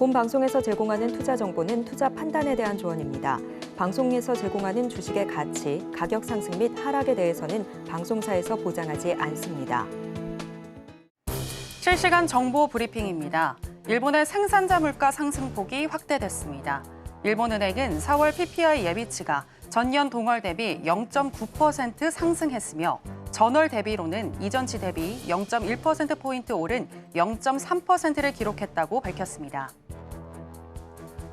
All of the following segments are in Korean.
본 방송에서 제공하는 투자 정보는 투자 판단에 대한 조언입니다. 방송에서 제공하는 주식의 가치, 가격 상승 및 하락에 대해서는 방송사에서 보장하지 않습니다. 실시간 정보 브리핑입니다. 일본의 생산자 물가 상승폭이 확대됐습니다. 일본은행은 4월 PPI 예비치가 전년 동월 대비 0.9% 상승했으며 전월 대비로는 이전치 대비 0.1%포인트 오른 0.3%를 기록했다고 밝혔습니다.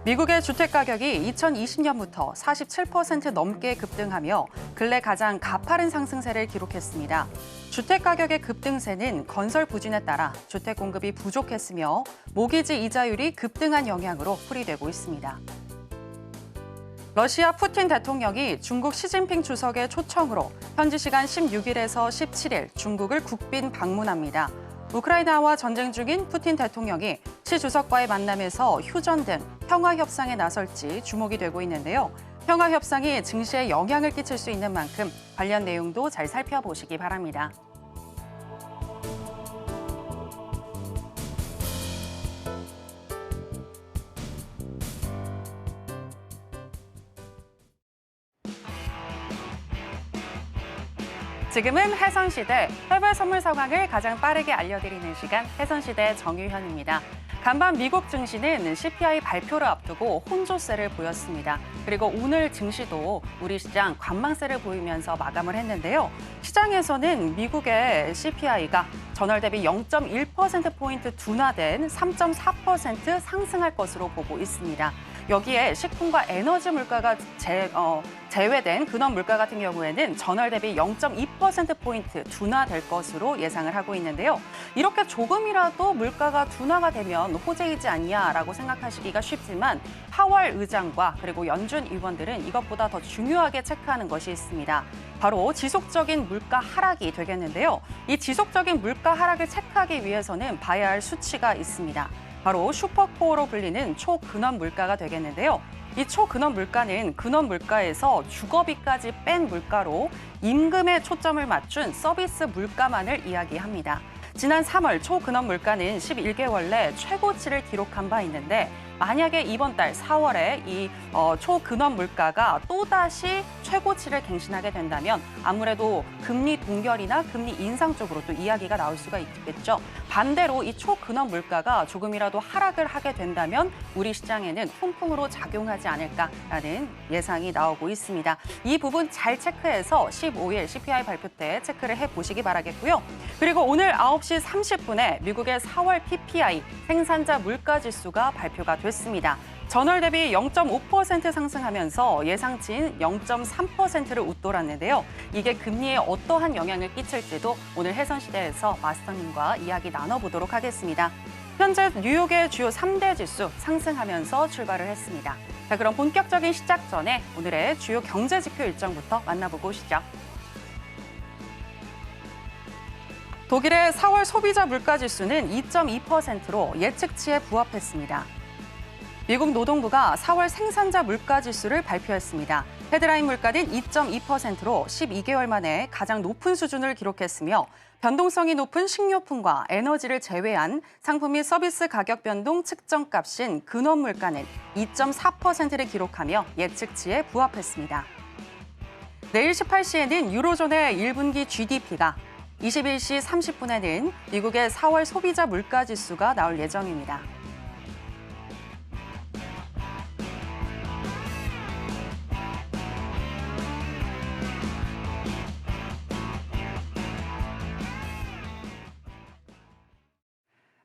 미국의 주택가격이 2020년부터 47% 넘게 급등하며 근래 가장 가파른 상승세를 기록했습니다. 주택가격의 급등세는 건설 부진에 따라 주택 공급이 부족했으며 모기지 이자율이 급등한 영향으로 풀이되고 있습니다. 러시아 푸틴 대통령이 중국 시진핑 주석의 초청으로 현지 시간 16일에서 17일 중국을 국빈 방문합니다. 우크라이나와 전쟁 중인 푸틴 대통령이 시 주석과의 만남에서 휴전 등 평화 협상에 나설지 주목이 되고 있는데요. 평화 협상이 증시에 영향을 끼칠 수 있는 만큼 관련 내용도 잘 살펴보시기 바랍니다. 지금은 해선시대 해외 선물 상황을 가장 빠르게 알려드리는 시간 해선시대 정유현입니다. 간밤 미국 증시는 CPI 발표를 앞두고 혼조세를 보였습니다. 그리고 오늘 증시도 우리 시장 관망세를 보이면서 마감을 했는데요. 시장에서는 미국의 CPI가 전월 대비 0.1%포인트 둔화된 3.4% 상승할 것으로 보고 있습니다. 여기에 식품과 에너지 물가가 제외된 근원 물가 같은 경우에는 전월 대비 0.2%포인트 둔화될 것으로 예상을 하고 있는데요. 이렇게 조금이라도 물가가 둔화가 되면 호재이지 않냐라고 생각하시기가 쉽지만 파월 의장과 그리고 연준 의원들은 이것보다 더 중요하게 체크하는 것이 있습니다. 바로 지속적인 물가 하락이 되겠는데요. 이 지속적인 물가 하락을 체크하기 위해서는 봐야 할 수치가 있습니다. 바로 슈퍼코어로 불리는 초근원 물가가 되겠는데요. 이 초근원 물가는 근원 물가에서 주거비까지 뺀 물가로 임금에 초점을 맞춘 서비스 물가만을 이야기합니다. 지난 3월 초근원 물가는 11개월 내 최고치를 기록한 바 있는데 만약에 이번 달 4월에 이 초근원 물가가 또다시 최고치를 갱신하게 된다면 아무래도 금리 동결이나 금리 인상 쪽으로 또 이야기가 나올 수가 있겠죠. 반대로 이 초근원 물가가 조금이라도 하락을 하게 된다면 우리 시장에는 통풍으로 작용하지 않을까라는 예상이 나오고 있습니다. 이 부분 잘 체크해서 15일 CPI 발표 때 체크를 해보시기 바라겠고요. 그리고 오늘 9시 30분에 미국의 4월 PPI 생산자 물가지수가 발표가 됐습니다. 전월 대비 0.5% 상승하면서 예상치인 0.3%를 웃돌았는데요. 이게 금리에 어떠한 영향을 끼칠지도 오늘 해선시대에서 마스터님과 이야기 나눠보도록 하겠습니다. 현재 뉴욕의 주요 3대 지수 상승하면서 출발을 했습니다. 자, 그럼 본격적인 시작 전에 오늘의 주요 경제 지표 일정부터 만나보고 오시죠. 독일의 4월 소비자 물가지수는 2.2%로 예측치에 부합했습니다. 미국 노동부가 4월 생산자 물가지수를 발표했습니다. 헤드라인 물가는 2.2%로 12개월 만에 가장 높은 수준을 기록했으며 변동성이 높은 식료품과 에너지를 제외한 상품 및 서비스 가격 변동 측정값인 근원 물가는 2.4%를 기록하며 예측치에 부합했습니다. 내일 18시에는 유로존의 1분기 GDP가 21시 30분에는 미국의 4월 소비자 물가지수가 나올 예정입니다.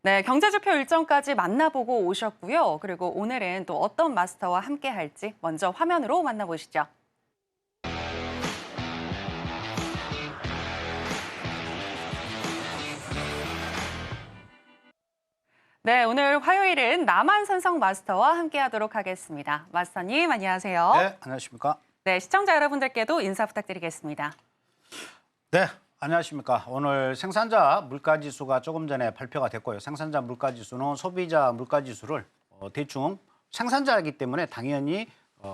네, 경제지표 일정까지 만나보고 오셨고요. 그리고 오늘은 또 어떤 마스터와 함께 할지 먼저 화면으로 만나보시죠. 네, 오늘 화요일은 남한산성 마스터와 함께하도록 하겠습니다. 마스터님, 안녕하세요. 네, 안녕하십니까. 네, 시청자 여러분들께도 인사 부탁드리겠습니다. 네, 안녕하십니까. 오늘 생산자 물가지수가 조금 전에 발표가 됐고요. 생산자 물가지수는 소비자 물가지수를 대충 생산자이기 때문에 당연히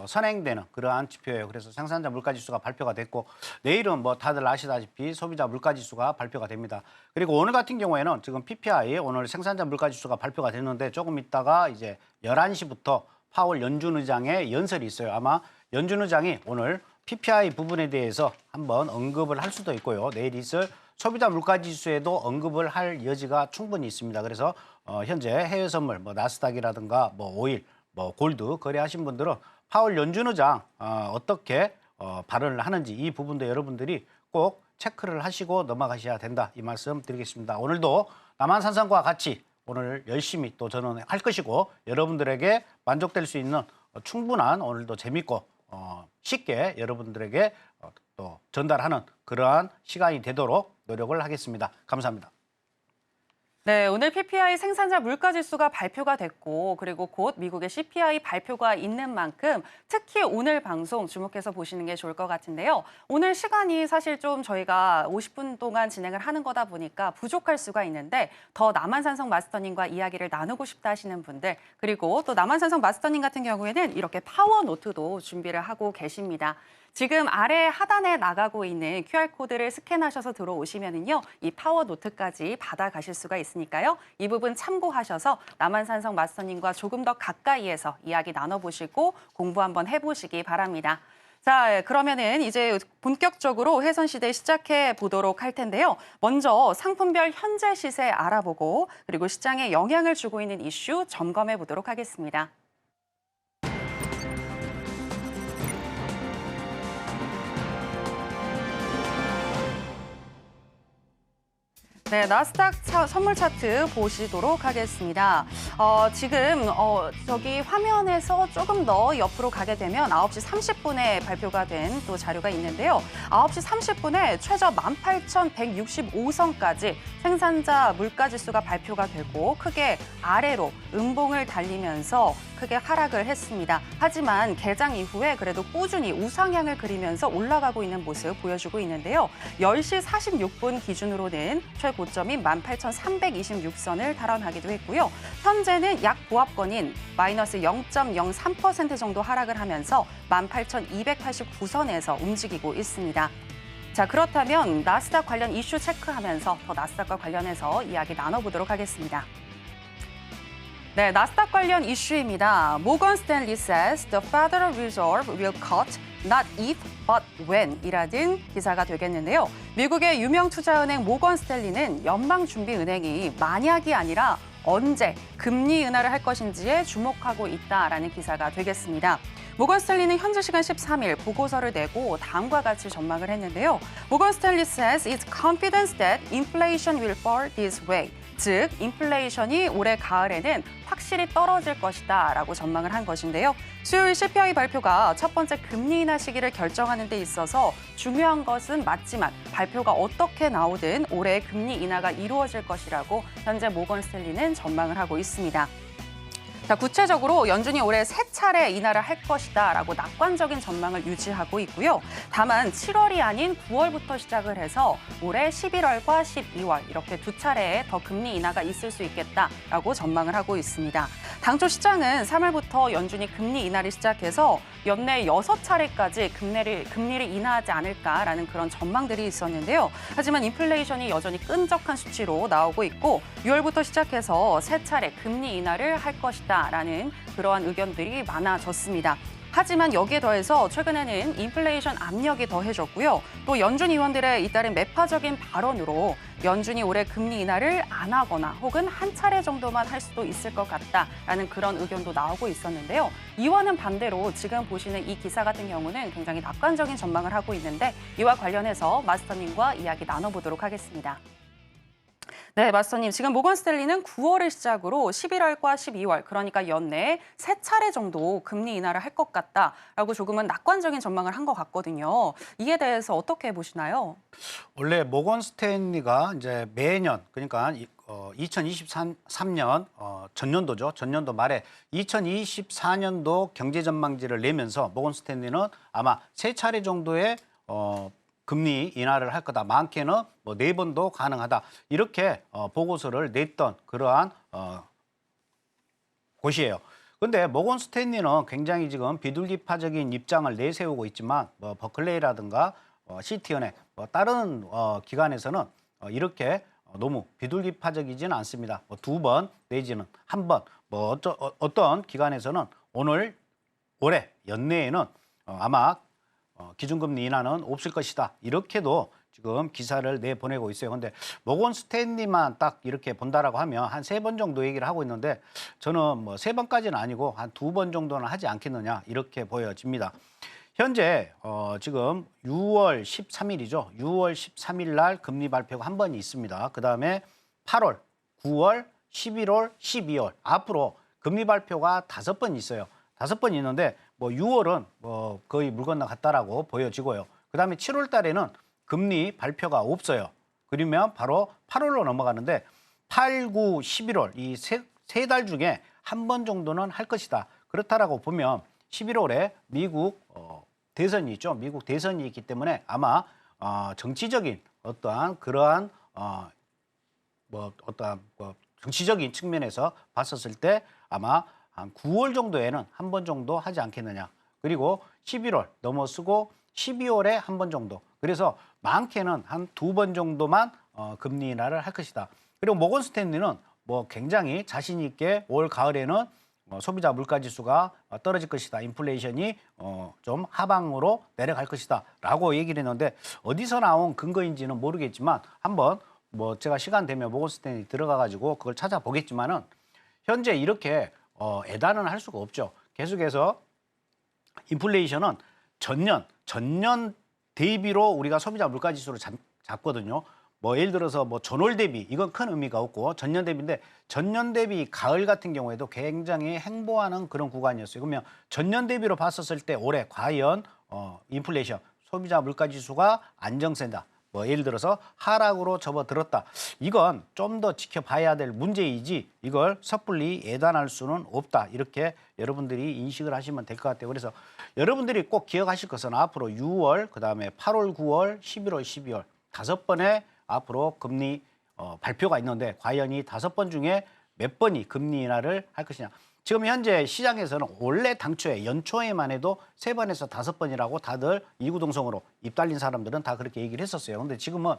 선행되는 그러한 지표예요. 그래서 생산자 물가지수가 발표가 됐고 내일은 뭐 다들 아시다시피 소비자 물가지수가 발표가 됩니다. 그리고 오늘 같은 경우에는 지금 PPI 오늘 생산자 물가지수가 발표가 됐는데 조금 있다가 이제 11시부터 파월 연준 의장의 연설이 있어요. 아마 연준 의장이 오늘 PPI 부분에 대해서 한번 언급을 할 수도 있고요. 내일 있을 소비자 물가지수에도 언급을 할 여지가 충분히 있습니다. 그래서 현재 해외 선물, 뭐 나스닥이라든가 뭐 오일, 뭐 골드 거래하신 분들은 파월 연준 의장 어떻게 발언을 하는지 이 부분도 여러분들이 꼭 체크를 하시고 넘어가셔야 된다. 이 말씀 드리겠습니다. 오늘도 남한산성과 같이 오늘 열심히 또 저는 할 것이고 여러분들에게 만족될 수 있는 충분한 오늘도 재밌고 쉽게 여러분들에게 또 전달하는 그러한 시간이 되도록 노력을 하겠습니다. 감사합니다. 네, 오늘 PPI 생산자 물가지수가 발표가 됐고 그리고 곧 미국의 CPI 발표가 있는 만큼 특히 오늘 방송 주목해서 보시는 게 좋을 것 같은데요. 오늘 시간이 사실 좀 저희가 50분 동안 진행을 하는 거다 보니까 부족할 수가 있는데 더 남한산성 마스터님과 이야기를 나누고 싶다 하시는 분들 그리고 또 남한산성 마스터님 같은 경우에는 이렇게 파워 노트도 준비를 하고 계십니다. 지금 아래 하단에 나가고 있는 QR코드를 스캔하셔서 들어오시면은요, 이 파워 노트까지 받아가실 수가 있으니까요. 이 부분 참고하셔서 남한산성 마스터님과 조금 더 가까이에서 이야기 나눠보시고 공부 한번 해보시기 바랍니다. 자, 그러면은 이제 본격적으로 해선시대 시작해 보도록 할 텐데요. 먼저 상품별 현재 시세 알아보고 그리고 시장에 영향을 주고 있는 이슈 점검해 보도록 하겠습니다. 네, 나스닥 선물 차트 보시도록 하겠습니다. 지금 저기 화면에서 조금 더 옆으로 가게 되면 9시 30분에 발표가 된 또 자료가 있는데요. 9시 30분에 최저 18,165선까지 생산자 물가지수가 발표가 되고 크게 아래로 음봉을 달리면서 크게 하락을 했습니다. 하지만 개장 이후에 그래도 꾸준히 우상향을 그리면서 올라가고 있는 모습 보여주고 있는데요. 10시 46분 기준으로는 최고점인 18,326선을 탈환하기도 했고요. 현재는 약 보합권인 마이너스 0.03% 정도 하락을 하면서 18,289선에서 움직이고 있습니다. 자, 그렇다면 나스닥 관련 이슈 체크하면서 더 나스닥과 관련해서 이야기 나눠보도록 하겠습니다. 네, 나스닥 관련 이슈입니다. 모건 스탠리 says the Federal Reserve will cut not if but when 이라는 기사가 되겠는데요. 미국의 유명 투자은행 모건 스탠리는 연방준비은행이 만약이 아니라 언제 금리 인하를 할 것인지에 주목하고 있다라는 기사가 되겠습니다. 모건 스탠리는 현지 시간 13일 보고서를 내고 다음과 같이 전망을 했는데요. 모건 스탠리 says it's confident that inflation will fall this way. 즉, 인플레이션이 올해 가을에는 확실히 떨어질 것이다 라고 전망을 한 것인데요. 수요일 CPI 발표가 첫 번째 금리 인하 시기를 결정하는 데 있어서 중요한 것은 맞지만 발표가 어떻게 나오든 올해 금리 인하가 이루어질 것이라고 현재 모건 스탠리는 전망을 하고 있습니다. 자, 구체적으로 연준이 올해 3차례 인하를 할 것이다라고 낙관적인 전망을 유지하고 있고요. 다만 7월이 아닌 9월부터 시작을 해서 올해 11월과 12월 이렇게 2차례의 더 금리 인하가 있을 수 있겠다라고 전망을 하고 있습니다. 당초 시장은 3월부터 연준이 금리 인하를 시작해서 연내 6차례까지 금리를 인하하지 않을까라는 그런 전망들이 있었는데요. 하지만 인플레이션이 여전히 끈적한 수치로 나오고 있고 6월부터 시작해서 3차례 금리 인하를 할 것이다. 라는 그러한 의견들이 많아졌습니다. 하지만 여기에 더해서 최근에는 인플레이션 압력이 더해졌고요. 또 연준 의원들의 잇따른 매파적인 발언으로 연준이 올해 금리 인하를 안 하거나 혹은 한 차례 정도만 할 수도 있을 것 같다라는 그런 의견도 나오고 있었는데요. 이와는 반대로 지금 보시는 이 기사 같은 경우는 굉장히 낙관적인 전망을 하고 있는데 이와 관련해서 마스터님과 이야기 나눠보도록 하겠습니다. 네, 마스터님. 지금 모건 스탠리는 9월을 시작으로 11월과 12월, 그러니까 연내에 3차례 정도 금리 인하를 할 것 같다라고 조금은 낙관적인 전망을 한 것 같거든요. 이에 대해서 어떻게 보시나요? 원래 모건 스탠리가 이제 매년 그러니까 2023년 전년도죠. 전년도 말에 2024년도 경제 전망지를 내면서 모건 스탠리는 아마 3차례 정도의 금리 인하를 할 거다. 많게는 뭐 4번도 가능하다. 이렇게 보고서를 냈던 그러한 곳이에요. 근데 모건 스탠리는 굉장히 지금 비둘기파적인 입장을 내세우고 있지만 뭐 버클레이라든가 시티은행 뭐 다른 기관에서는 이렇게 너무 비둘기파적이지는 않습니다. 뭐 2번 내지는 1번 뭐 어떤 기관에서는 올해 연내에는 아마 기준금리 인하는 없을 것이다. 이렇게도 지금 기사를 내보내고 있어요. 근데 모건 스탠리만 딱 이렇게 본다라고 하면 한 3번 정도 얘기를 하고 있는데 저는 뭐 3번까지는 아니고 한 2번 정도는 하지 않겠느냐 이렇게 보여집니다. 현재 지금 6월 13일이죠. 6월 13일 날 금리 발표가 한 번이 있습니다. 그다음에 8월, 9월, 11월, 12월 앞으로 금리 발표가 5번 있어요. 5번 있는데 뭐 6월은 뭐 거의 물 건너갔다라고 보여지고요. 그다음에 7월 달에는 금리 발표가 없어요. 그러면 바로 8월로 넘어가는데 8, 9, 11월 이 세 달 중에 한 번 정도는 할 것이다. 그렇다라고 보면 11월에 미국 대선이 있죠. 미국 대선이 있기 때문에 아마 정치적인 어떠한 그러한 정치적인 측면에서 봤었을 때 아마 한 9월 정도에는 한 번 정도 하지 않겠느냐. 그리고 11월 넘어서고 12월에 한 번 정도. 그래서 많게는 한 2번 정도만 금리 인하를 할 것이다. 그리고 모건 스탠리는 뭐 굉장히 자신 있게 올 가을에는 소비자 물가지수가 떨어질 것이다. 인플레이션이 좀 하방으로 내려갈 것이다. 라고 얘기를 했는데 어디서 나온 근거인지는 모르겠지만 한번 뭐 제가 시간 되면 모건 스탠리 들어가 가지고 그걸 찾아보겠지만은 현재 이렇게 예단은 할 수가 없죠. 계속해서 인플레이션은 전년 대비로 우리가 소비자 물가지수를 잡거든요. 뭐 예를 들어서 뭐 전월 대비 이건 큰 의미가 없고 전년 대비인데 전년 대비 가을 같은 경우에도 굉장히 행보하는 그런 구간이었어요. 그러면 전년 대비로 봤었을 때 올해 과연 인플레이션 소비자 물가지수가 안정세다. 뭐 예를 들어서 하락으로 접어들었다. 이건 좀 더 지켜봐야 될 문제이지 이걸 섣불리 예단할 수는 없다. 이렇게 여러분들이 인식을 하시면 될 것 같아요. 그래서 여러분들이 꼭 기억하실 것은 앞으로 6월, 그다음에 8월, 9월, 11월, 12월 5번의 앞으로 금리 발표가 있는데 과연 이 5번 중에 몇 번이 금리 인하를 할 것이냐. 지금 현재 시장에서는 원래 당초에 연초에만 해도 3번에서 5번이라고 다들 이구동성으로 입 달린 사람들은 다 그렇게 얘기를 했었어요. 근데 지금은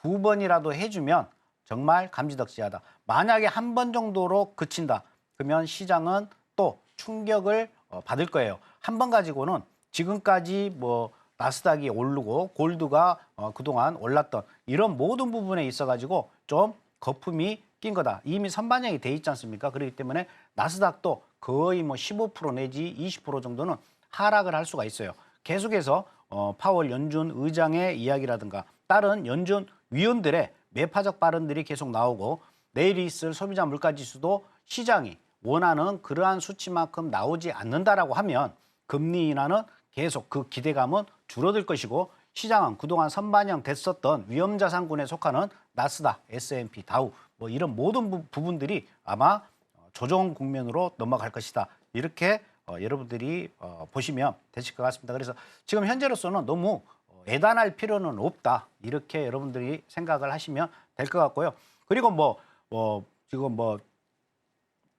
2번이라도 해주면 정말 감지덕지하다. 만약에 한 번 정도로 그친다. 그러면 시장은 또 충격을 받을 거예요. 한 번 가지고는 지금까지 뭐 나스닥이 오르고 골드가 그동안 올랐던 이런 모든 부분에 있어가지고 좀 거품이 낀 거다. 이미 선반영이 돼 있지 않습니까? 그렇기 때문에 나스닥도 거의 뭐 15% 내지 20% 정도는 하락을 할 수가 있어요. 계속해서 파월 연준 의장의 이야기라든가 다른 연준 위원들의 매파적 발언들이 계속 나오고 내일 있을 소비자 물가지수도 시장이 원하는 그러한 수치만큼 나오지 않는다라고 하면 금리 인하는 계속 그 기대감은 줄어들 것이고 시장은 그동안 선반영 됐었던 위험자산군에 속하는 나스닥, S&P, 다우 뭐 이런 모든 부분들이 아마 조정 국면으로 넘어갈 것이다. 이렇게 여러분들이 보시면 되실 것 같습니다. 그래서 지금 현재로서는 너무 예단할 필요는 없다. 이렇게 여러분들이 생각을 하시면 될 것 같고요. 그리고 지금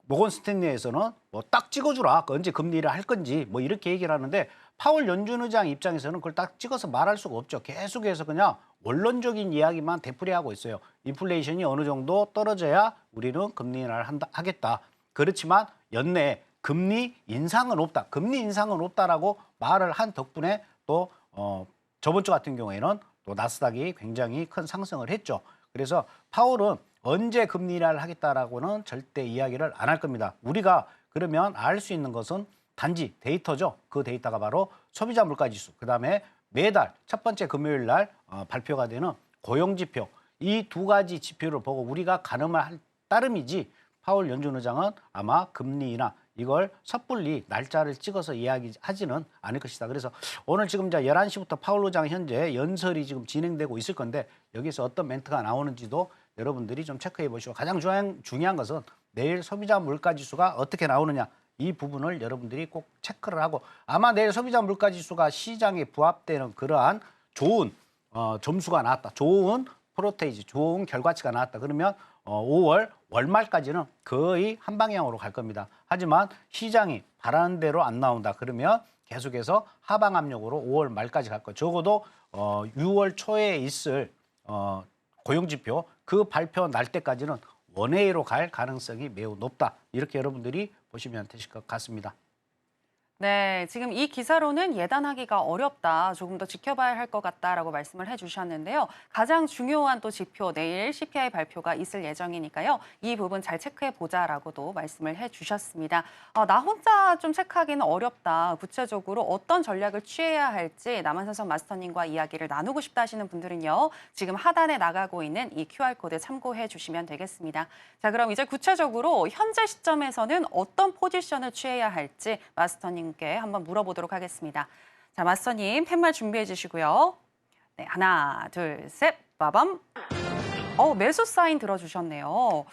모건 스탠리에서는 뭐 딱 찍어주라. 언제 금리를 할 건지 뭐 이렇게 얘기를 하는데 파월 연준 의장 입장에서는 그걸 딱 찍어서 말할 수가 없죠. 계속해서 그냥 원론적인 이야기만 되풀이하고 있어요. 인플레이션이 어느 정도 떨어져야 우리는 금리 인하를 하겠다. 그렇지만 연내에 금리 인상은 없다. 금리 인상은 없다라고 말을 한 덕분에 또 저번 주 같은 경우에는 또 나스닥이 굉장히 큰 상승을 했죠. 그래서 파월은 언제 금리 인하를 하겠다라고는 절대 이야기를 안 할 겁니다. 우리가 그러면 알 수 있는 것은 단지 데이터죠. 그 데이터가 바로 소비자 물가지수, 그다음에 매달 첫 번째 금요일 날 발표가 되는 고용지표, 이 2가지 지표를 보고 우리가 가늠을 할 따름이지 파월 연준 의장은 아마 금리 인하 이걸 섣불리 날짜를 찍어서 이야기하지는 않을 것이다. 그래서 오늘 지금 이제 11시부터 파월 의장 현재 연설이 지금 진행되고 있을 건데 여기서 어떤 멘트가 나오는지도 여러분들이 좀 체크해 보시고 가장 중요한 것은 내일 소비자 물가지수가 어떻게 나오느냐 이 부분을 여러분들이 꼭 체크를 하고 아마 내일 소비자 물가지수가 시장에 부합되는 그러한 좋은 점수가 나왔다. 좋은 프로테이지, 좋은 결과치가 나왔다. 그러면 5월 월말까지는 거의 한 방향으로 갈 겁니다. 하지만 시장이 바라는 대로 안 나온다 그러면 계속해서 하방 압력으로 5월 말까지 갈 거예요. 적어도 6월 초에 있을 고용지표 그 발표 날 때까지는 원웨이로 갈 가능성이 매우 높다. 이렇게 여러분들이 보시면 되실 것 같습니다. 네, 지금 이 기사로는 예단하기가 어렵다, 조금 더 지켜봐야 할 것 같다라고 말씀을 해주셨는데요. 가장 중요한 또 지표, 내일 CPI 발표가 있을 예정이니까요. 이 부분 잘 체크해보자라고도 말씀을 해주셨습니다. 나 혼자 좀 체크하기는 어렵다. 구체적으로 어떤 전략을 취해야 할지 남한산성 마스터님과 이야기를 나누고 싶다 하시는 분들은요. 지금 하단에 나가고 있는 이 QR코드 참고해 주시면 되겠습니다. 자, 그럼 이제 구체적으로 현재 시점에서는 어떤 포지션을 취해야 할지 마스터님 께 한번 물어보도록 하겠습니다. 자, 마스터님 팻말 준비해 주시고요. 네, 하나, 둘, 셋, 빠밤. 매수 사인 들어주셨네요.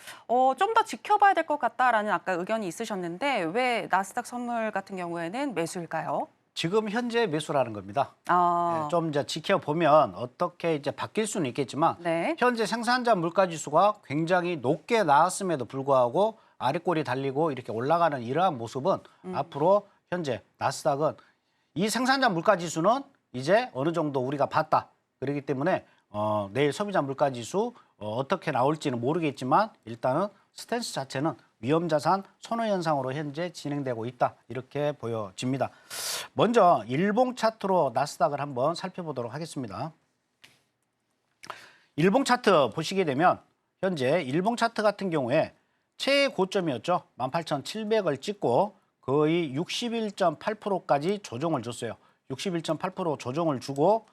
좀 더 지켜봐야 될 것 같다라는 아까 의견이 있으셨는데 왜 나스닥 선물 같은 경우에는 매수일까요? 지금 현재 매수라는 겁니다. 아, 좀 이제 지켜보면 어떻게 이제 바뀔 수는 있겠지만 네. 현재 생산자 물가지수가 굉장히 높게 나왔음에도 불구하고 아래꼬리 달리고 이렇게 올라가는 이러한 모습은 앞으로 현재 나스닥은 이 생산자 물가지수는 이제 어느 정도 우리가 봤다. 그렇기 때문에 내일 소비자 물가지수 어떻게 나올지는 모르겠지만 일단은 스탠스 자체는 위험자산 선호 현상으로 현재 진행되고 있다. 이렇게 보여집니다. 먼저 일봉 차트로 나스닥을 한번 살펴보도록 하겠습니다. 일봉 차트 보시게 되면 현재 일봉 차트 같은 경우에 최고점이었죠. 18,700을 찍고 거의 61.8%까지 조정을 줬어요. 61.8% 조정을 주고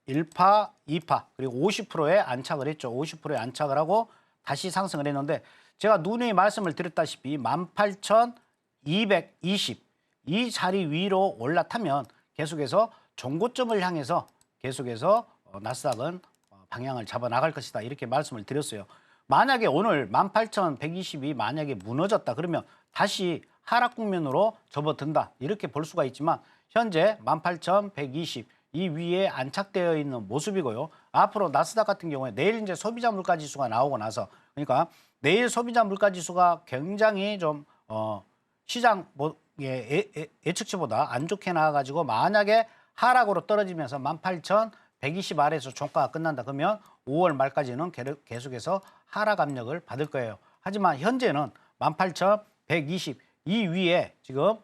1파, 2파 그리고 50%에 안착을 했죠. 50%에 안착을 하고 다시 상승을 했는데 제가 누누이 말씀을 드렸다시피 18,220 이 자리 위로 올라타면 계속해서 정고점을 향해서 계속해서 나스닥은 방향을 잡아 나갈 것이다. 이렇게 말씀을 드렸어요. 만약에 오늘 18,120이 만약에 무너졌다 그러면 다시 하락 국면으로 접어든다. 이렇게 볼 수가 있지만 현재 18,120 이 위에 안착되어 있는 모습이고요. 앞으로 나스닥 같은 경우에 내일 이제 소비자 물가 지수가 나오고 나서 그러니까 내일 소비자 물가 지수가 굉장히 좀 시장 예측치보다 안 좋게 나와가지고 만약에 하락으로 떨어지면서 18,120 아래에서 종가가 끝난다 그러면 5월 말까지는 계속해서 하락 압력을 받을 거예요. 하지만 현재는 18,120 이 위에 지금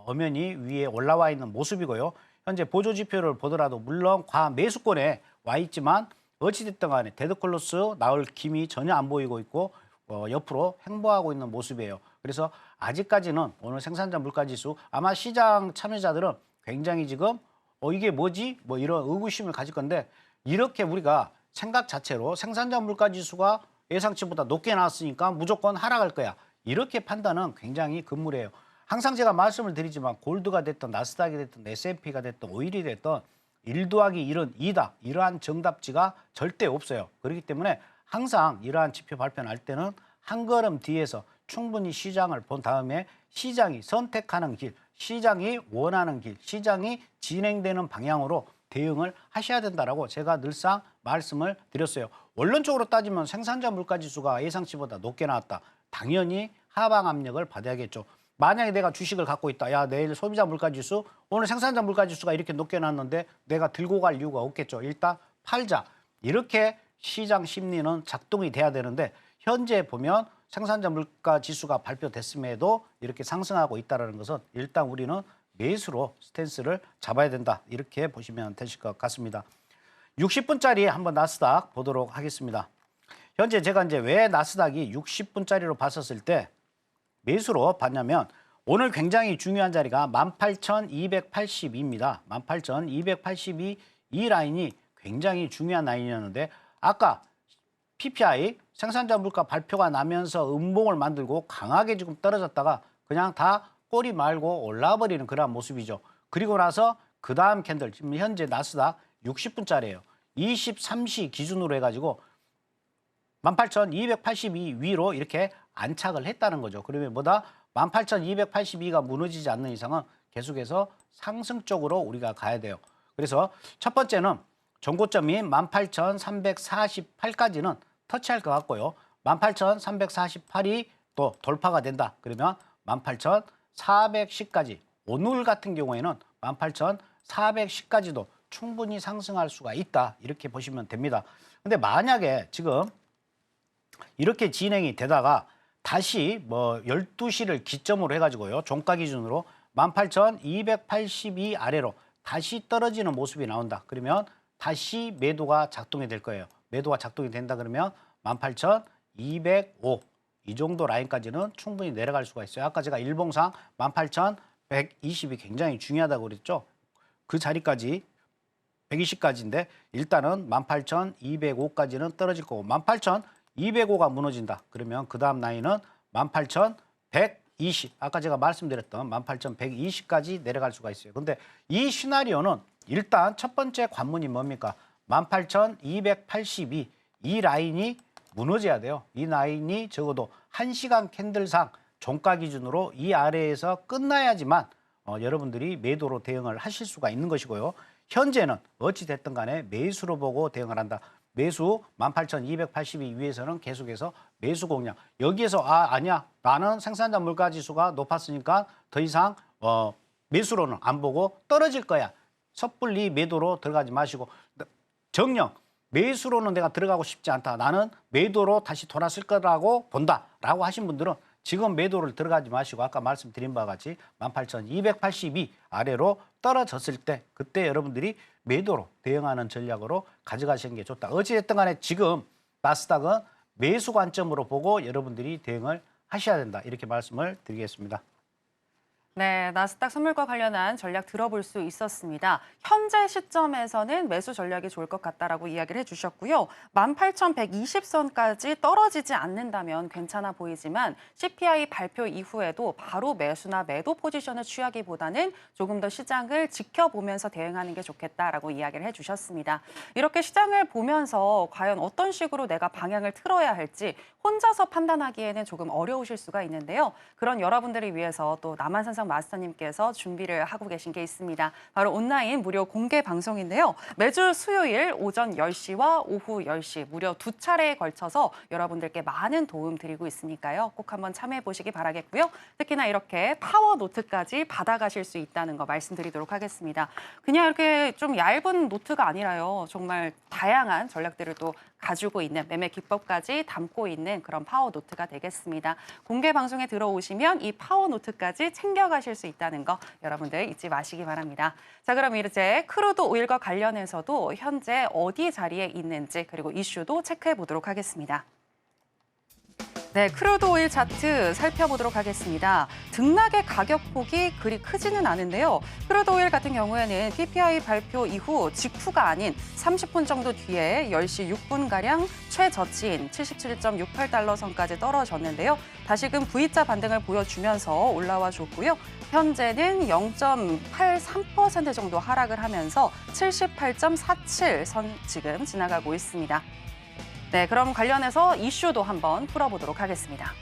엄연히 위에 올라와 있는 모습이고요. 현재 보조 지표를 보더라도 물론 과매수권에 와 있지만 어찌됐든 간에 데드클로스 나올 김이 전혀 안 보이고 있고 옆으로 횡보하고 있는 모습이에요. 그래서 아직까지는 오늘 생산자 물가지수 아마 시장 참여자들은 굉장히 지금 이게 뭐지? 뭐 이런 의구심을 가질 건데 이렇게 우리가 생각 자체로 생산자 물가지수가 예상치보다 높게 나왔으니까 무조건 하락할 거야. 이렇게 판단은 굉장히 금물이에요. 항상 제가 말씀을 드리지만 골드가 됐든 나스닥이 됐든 S&P가 됐든 오일이 됐든 1 더하기 1은 2다. 이러한 정답지가 절대 없어요. 그렇기 때문에 항상 이러한 지표 발표할 때는 한 걸음 뒤에서 충분히 시장을 본 다음에 시장이 선택하는 길, 시장이 원하는 길, 시장이 진행되는 방향으로 대응을 하셔야 된다라고 제가 늘상 말씀을 드렸어요. 원론적으로 따지면 생산자 물가지수가 예상치보다 높게 나왔다. 당연히 하방 압력을 받아야겠죠. 만약에 내가 주식을 갖고 있다. 야, 내일 소비자 물가지수, 오늘 생산자 물가지수가 이렇게 높게 나왔는데 내가 들고 갈 이유가 없겠죠. 일단 팔자. 이렇게 시장 심리는 작동이 돼야 되는데 현재 보면 생산자 물가지수가 발표됐음에도 이렇게 상승하고 있다는 것은 일단 우리는 매수로 스탠스를 잡아야 된다. 이렇게 보시면 되실 것 같습니다. 60분짜리 한번 나스닥 보도록 하겠습니다. 현재 제가 이제 왜 나스닥이 60분짜리로 봤었을 때 매수로 봤냐면 오늘 굉장히 중요한 자리가 18,282입니다. 18,282 이 라인이 굉장히 중요한 라인이었는데 아까 PPI 생산자 물가 발표가 나면서 음봉을 만들고 강하게 지금 떨어졌다가 그냥 다 꼬리 말고 올라와 버리는 그런 모습이죠. 그리고 나서 그 다음 캔들 지금 현재 나스닥 60분짜리예요. 23시 기준으로 해가지고 18,282 위로 이렇게 안착을 했다는 거죠. 그러면 뭐다? 18,282가 무너지지 않는 이상은 계속해서 상승 쪽으로 우리가 가야 돼요. 그래서 첫 번째는 전고점인 18,348까지는 터치할 것 같고요. 18,348이 또 돌파가 된다. 그러면 18,410까지 오늘 같은 경우에는 18,410까지도 충분히 상승할 수가 있다. 이렇게 보시면 됩니다. 근데 만약에 지금 이렇게 진행이 되다가 다시 뭐 12시를 기점으로 해가지고요. 종가 기준으로 18,282 아래로 다시 떨어지는 모습이 나온다. 그러면 다시 매도가 작동이 될 거예요. 매도가 작동이 된다 그러면 18,205 이 정도 라인까지는 충분히 내려갈 수가 있어요. 아까 제가 일봉상 18,120이 굉장히 중요하다고 그랬죠. 그 자리까지 120까지인데 일단은 18,205까지는 떨어질 거고 18,205가 무너진다. 그러면 그 다음 라인은 18,120 아까 제가 말씀드렸던 18,120까지 내려갈 수가 있어요. 근데 이 시나리오는 일단 첫 번째 관문이 뭡니까? 18,282 이 라인이 무너져야 돼요. 이 라인이 적어도 1시간 캔들상 종가 기준으로 이 아래에서 끝나야지만 여러분들이 매도로 대응을 하실 수가 있는 것이고요. 현재는 어찌 됐든 간에 매수로 보고 대응을 한다. 매수 18,282 위에서는 계속해서 매수 공략. 여기에서 아니야. 나는 생산자 물가 지수가 높았으니까 더 이상 매수로는 안 보고 떨어질 거야. 섣불리 매도로 들어가지 마시고 정녕 매수로는 내가 들어가고 싶지 않다. 나는 매도로 다시 돌아설 거라고 본다라고 하신 분들은 지금 매도를 들어가지 마시고 아까 말씀드린 바와 같이 18,282 아래로 떨어졌을 때 그때 여러분들이 매도로 대응하는 전략으로 가져가시는 게 좋다. 어찌됐든 간에 지금 나스닥은 매수 관점으로 보고 여러분들이 대응을 하셔야 된다. 이렇게 말씀을 드리겠습니다. 네, 나스닥 선물과 관련한 전략 들어볼 수 있었습니다. 현재 시점에서는 매수 전략이 좋을 것 같다라고 이야기를 해주셨고요. 18,120선까지 떨어지지 않는다면 괜찮아 보이지만 CPI 발표 이후에도 바로 매수나 매도 포지션을 취하기보다는 조금 더 시장을 지켜보면서 대응하는 게 좋겠다라고 이야기를 해주셨습니다. 이렇게 시장을 보면서 과연 어떤 식으로 내가 방향을 틀어야 할지 혼자서 판단하기에는 조금 어려우실 수가 있는데요. 그런 여러분들을 위해서 또 남한산성 마스터님께서 준비를 하고 계신 게 있습니다. 바로 온라인 무료 공개 방송인데요. 매주 수요일 오전 10시와 오후 10시 무려 2차례에 걸쳐서 여러분들께 많은 도움 드리고 있으니까요. 꼭 한번 참여해 보시기 바라겠고요. 특히나 이렇게 파워 노트까지 받아가실 수 있다는 거 말씀드리도록 하겠습니다. 그냥 이렇게 좀 얇은 노트가 아니라요. 정말 다양한 전략들을 또 가지고 있는 매매 기법까지 담고 있는 그런 파워 노트가 되겠습니다. 공개 방송에 들어오시면 이 파워 노트까지 챙겨가실 수 있다는 거 여러분들 잊지 마시기 바랍니다. 자, 그럼 이제 크루드 오일과 관련해서도 현재 어디 자리에 있는지 그리고 이슈도 체크해 보도록 하겠습니다. 네, 크루드 오일 차트 살펴보도록 하겠습니다. 등락의 가격폭이 그리 크지는 않은데요. 크루드 오일 같은 경우에는 PPI 발표 이후 직후가 아닌 30분 정도 뒤에 10시 6분가량 최저치인 77.68달러 선까지 떨어졌는데요. 다시금 V자 반등을 보여주면서 올라와 줬고요. 현재는 0.83% 정도 하락을 하면서 78.47 선 지금 지나가고 있습니다. 네, 그럼 관련해서 이슈도 한번 풀어보도록 하겠습니다.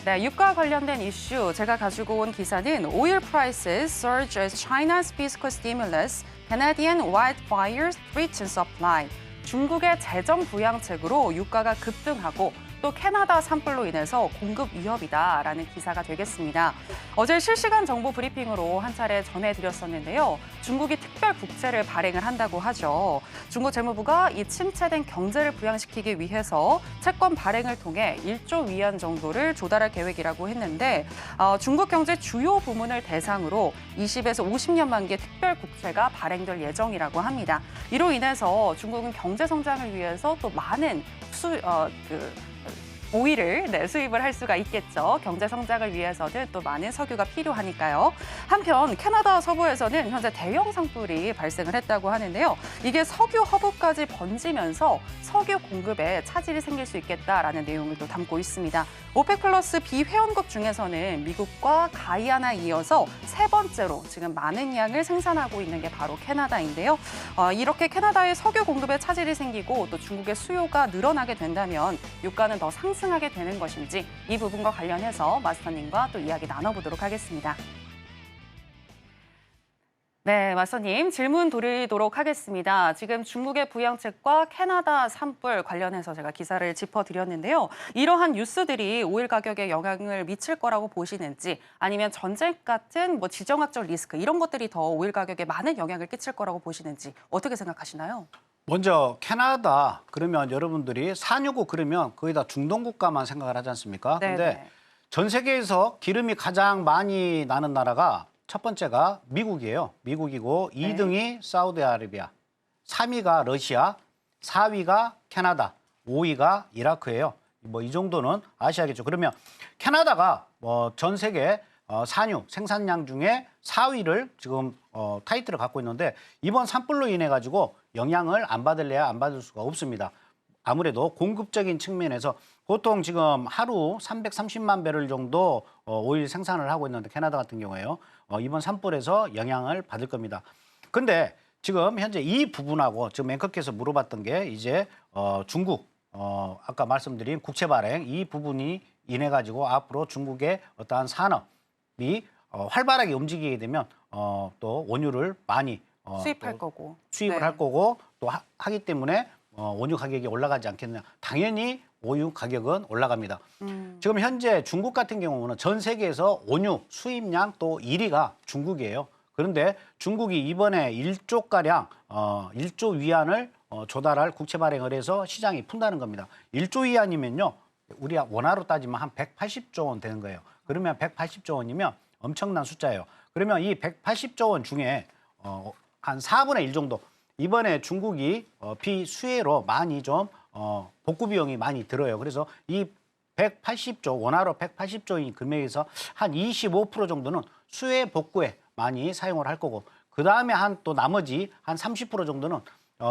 네, 유가 관련된 이슈 제가 가지고 온 기사는 Oil prices surge as China's fiscal stimulus, Canadian wildfires threaten supply. 중국의 재정 부양책으로 유가가 급등하고 또 캐나다 산불로 인해서 공급 위협이다라는 기사가 되겠습니다. 어제 실시간 정보 브리핑으로 한 차례 전해드렸었는데요. 중국이 특별 국채를 발행을 한다고 하죠. 중국 재무부가 이 침체된 경제를 부양시키기 위해서 채권 발행을 통해 1조 위안 정도를 조달할 계획이라고 했는데 중국 경제 주요 부문을 대상으로 20에서 50년 만기의 특별 국채가 발행될 예정이라고 합니다. 이로 인해서 중국은 경제 성장을 위해서 또 많은 오일을 수입을 할 수가 있겠죠. 경제 성장을 위해서는 또 많은 석유가 필요하니까요. 한편 캐나다 서부에서는 현재 대형 산불이 발생을 했다고 하는데요. 이게 석유 허브까지 번지면서 석유 공급에 차질이 생길 수 있겠다라는 내용을 또 담고 있습니다. 오펙 플러스 비회원국 중에서는 미국과 가이아나에 이어서 세 번째로 지금 많은 양을 생산하고 있는 게 바로 캐나다인데요. 이렇게 캐나다의 석유 공급에 차질이 생기고 또 중국의 수요가 늘어나게 된다면 유가는 더 상승하게 되는 것인지 이 부분과 관련해서 마스터님과 또 이야기 나눠보도록 하겠습니다. 네, 마서님 질문 드리도록 하겠습니다. 지금 중국의 부양책과 캐나다 산불 관련해서 제가 기사를 짚어드렸는데요. 이러한 뉴스들이 오일 가격에 영향을 미칠 거라고 보시는지 아니면 전쟁 같은 뭐 지정학적 리스크 이런 것들이 더 오일 가격에 많은 영향을 끼칠 거라고 보시는지 어떻게 생각하시나요? 먼저 캐나다 그러면 여러분들이 산유국 그러면 거의 다 중동 국가만 생각을 하지 않습니까? 네, 근데 네. 전 세계에서 기름이 가장 많이 나는 나라가 첫 번째가 미국이에요. 미국이고 네. 2등이 사우디아라비아, 3위가 러시아, 4위가 캐나다, 5위가 이라크예요. 뭐 이 정도는 아시아겠죠. 그러면 캐나다가 전 세계 산유 생산량 중에 4위를 지금 타이틀을 갖고 있는데 이번 산불로 인해 가지고 영향을 안 받을래야 안 받을 수가 없습니다. 아무래도 공급적인 측면에서 보통 지금 하루 330만 배럴 정도 오일 생산을 하고 있는데 캐나다 같은 경우에요. 이번 산불에서 영향을 받을 겁니다. 근데 지금 현재 이 부분하고 지금 앵커께서 물어봤던 게 이제 중국 아까 말씀드린 국채 발행 이 부분이 인해 가지고 앞으로 중국의 어떠한 산업이 활발하게 움직이게 되면 또 원유를 많이 수입할 또 거고. 수입을 네. 할 거고 또 하기 때문에 원유 가격이 올라가지 않겠느냐. 당연히 원유 가격은 올라갑니다. 지금 현재 중국 같은 경우는 전 세계에서 원유 수입량 또 1위가 중국이에요. 그런데 중국이 이번에 1조가량 1조 위안을 조달할 국채 발행을 해서 시장이 푼다는 겁니다. 1조 위안이면요. 우리 원화로 따지면 한 180조 원 되는 거예요. 그러면 180조 원이면 엄청난 숫자예요. 그러면 이 180조 원 중에 한 4분의 1 정도 이번에 중국이 비수혜로 많이 좀 복구 비용이 많이 들어요. 그래서 이 180조 원화로 180조인 금액에서 한 25% 정도는 수혜 복구에 많이 사용을 할 거고 그다음에 한 또 나머지 한 30% 정도는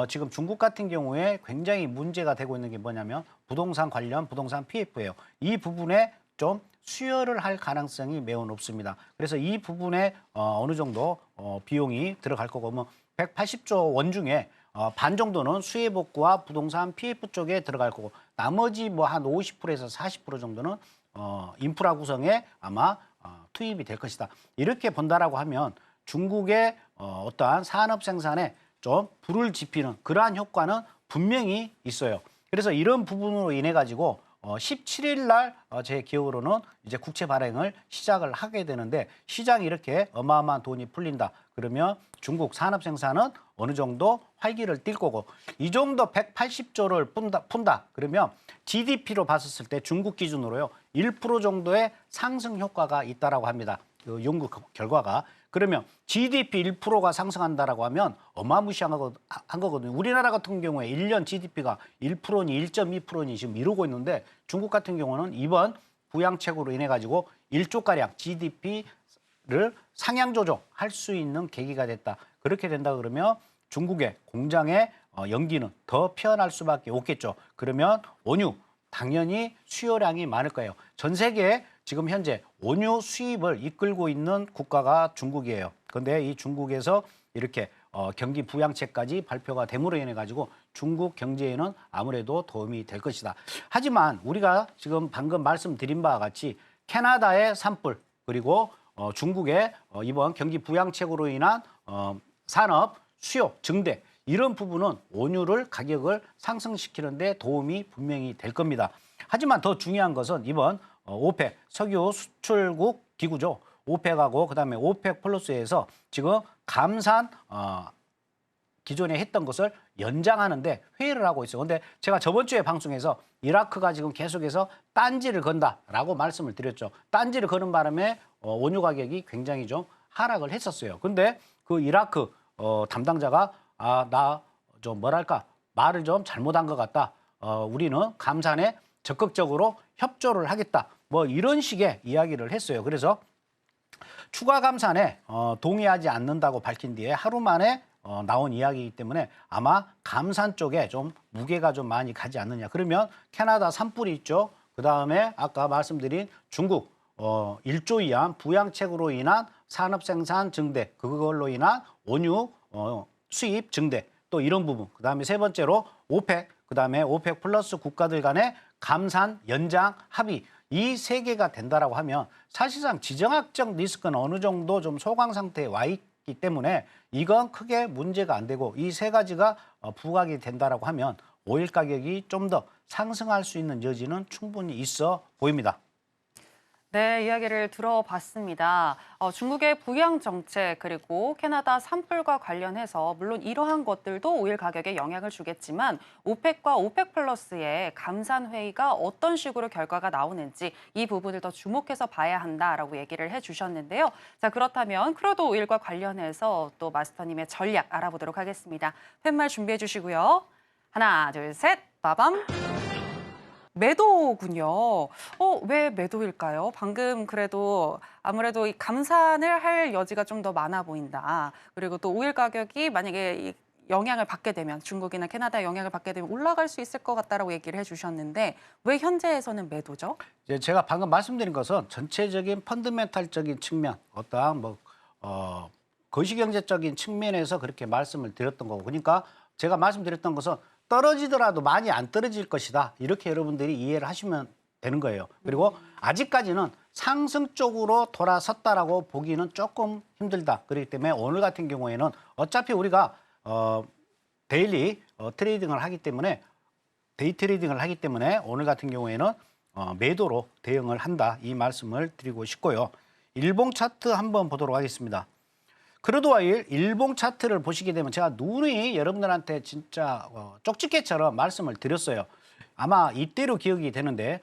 지금 중국 같은 경우에 굉장히 문제가 되고 있는 게 뭐냐면 부동산 관련 부동산 PF예요. 이 부분에 좀 수혈을 할 가능성이 매우 높습니다. 그래서 이 부분에 어느 정도 비용이 들어갈 거고 뭐 180조 원 중에 반 정도는 수혜 복구와 부동산 PF 쪽에 들어갈 거고 나머지 뭐 한 50%에서 40% 정도는 인프라 구성에 아마 투입이 될 것이다. 이렇게 본다라고 하면 중국의 어떠한 산업 생산에 좀 불을 지피는 그러한 효과는 분명히 있어요. 그래서 이런 부분으로 인해 가지고 17일 날 제 기억으로는 이제 국채 발행을 시작을 하게 되는데 시장이 이렇게 어마어마한 돈이 풀린다. 그러면 중국 산업 생산은 어느 정도 활기를 띨 거고 이 정도 180조를 푼다. 그러면 GDP로 봤을 때 중국 기준으로요. 1% 정도의 상승 효과가 있다라고 합니다. 그 연구 결과가. 그러면 GDP 1%가 상승한다라고 하면 어마무시한 거거든요. 우리나라 같은 경우에 1년 GDP가 1%니 1.2%니 지금 이루고 있는데 중국 같은 경우는 이번 부양책으로 인해 가지고 1조가량 GDP를 상향 조정할 수 있는 계기가 됐다. 그렇게 된다 그러면 중국의 공장의 연기는 더 피어날 수밖에 없겠죠. 그러면 원유 당연히 수요량이 많을 거예요. 전 세계에 지금 현재 원유 수입을 이끌고 있는 국가가 중국이에요. 그런데 이 중국에서 이렇게 경기 부양책까지 발표가 됨으로 인해 가지고 중국 경제에는 아무래도 도움이 될 것이다. 하지만 우리가 지금 방금 말씀드린 바와 같이 캐나다의 산불 그리고 중국의 이번 경기 부양책으로 인한 산업 수요 증대 이런 부분은 원유를 가격을 상승시키는 데 도움이 분명히 될 겁니다. 하지만 더 중요한 것은 이번 오펙 석유 수출국 기구죠. 오펙하고 그다음에 오펙 플러스에서 지금 감산 기존에 했던 것을 연장하는데 회의를 하고 있어요. 그런데 제가 저번 주에 방송에서 이라크가 지금 계속해서 딴지를 건다라고 말씀을 드렸죠. 딴지를 거는 바람에 원유 가격이 굉장히 좀 하락을 했었어요. 근데 그 이라크 담당자가 나 좀 뭐랄까 말을 좀 잘못한 것 같다. 우리는 감산에 적극적으로 협조를 하겠다. 뭐 이런 식의 이야기를 했어요. 그래서 추가 감산에 동의하지 않는다고 밝힌 뒤에 하루 만에 나온 이야기이기 때문에 아마 감산 쪽에 좀 무게가 좀 많이 가지 않느냐. 그러면 캐나다 산불이 있죠. 그다음에 아까 말씀드린 중국 1조 위안 부양책으로 인한 산업 생산 증대, 그걸로 인한 원유 수입 증대, 또 이런 부분. 그다음에 세 번째로 오펙, 그다음에 오펙 플러스 국가들 간의 감산 연장 합의. 이 세 개가 된다라고 하면 사실상 지정학적 리스크는 어느 정도 좀 소강 상태에 와 있기 있기 때문에 이건 크게 문제가 안 되고 이 세 가지가 부각이 된다라고 하면 오일 가격이 좀 더 상승할 수 있는 여지는 충분히 있어 보입니다. 네, 이야기를 들어봤습니다. 중국의 부양 정책 그리고 캐나다 산불과 관련해서 물론 이러한 것들도 오일 가격에 영향을 주겠지만 오펙과 오펙 플러스의 감산 회의가 어떤 식으로 결과가 나오는지 이 부분을 더 주목해서 봐야 한다라고 얘기를 해주셨는데요. 자, 그렇다면 크루드 오일과 관련해서 또 마스터님의 전략 알아보도록 하겠습니다. 팻말 준비해 주시고요. 하나, 둘, 셋, 빠밤. 매도군요. 왜 매도일까요? 방금 그래도 아무래도 이 감산을 할 여지가 좀 더 많아 보인다. 그리고 또 오일 가격이 만약에 이 영향을 받게 되면 중국이나 캐나다의 영향을 받게 되면 올라갈 수 있을 것 같다라고 얘기를 해주셨는데 왜 현재에서는 매도죠? 이제 제가 방금 말씀드린 것은 전체적인 펀더멘탈적인 측면, 어떠한 거시경제적인 측면에서 그렇게 말씀을 드렸던 거고, 그러니까 제가 말씀드렸던 것은 떨어지더라도 많이 안 떨어질 것이다. 이렇게 여러분들이 이해를 하시면 되는 거예요. 그리고 아직까지는 상승 쪽으로 돌아섰다라고 보기는 조금 힘들다. 그렇기 때문에 오늘 같은 경우에는 어차피 우리가 데일리 트레이딩을 하기 때문에 데이 트레이딩을 하기 때문에 오늘 같은 경우에는 매도로 대응을 한다. 이 말씀을 드리고 싶고요. 일봉 차트 한번 보도록 하겠습니다. 크루드 오일 일봉 차트를 보시게 되면 제가 누누이 여러분들한테 진짜 쪽집게처럼 말씀을 드렸어요. 아마 이때로 기억이 되는데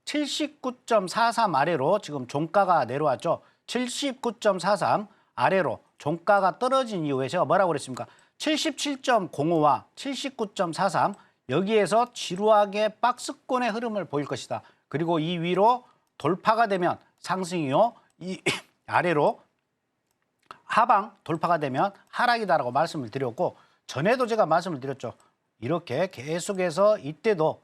79.43 아래로 지금 종가가 내려왔죠. 79.43 아래로 종가가 떨어진 이후에 제가 뭐라고 그랬습니까? 77.05와 79.43 여기에서 지루하게 박스권의 흐름을 보일 것이다. 그리고 이 위로 돌파가 되면 상승이요. 이 아래로 하방 돌파가 되면 하락이다라고 말씀을 드렸고, 전에도 제가 말씀을 드렸죠. 이렇게 계속해서 이때도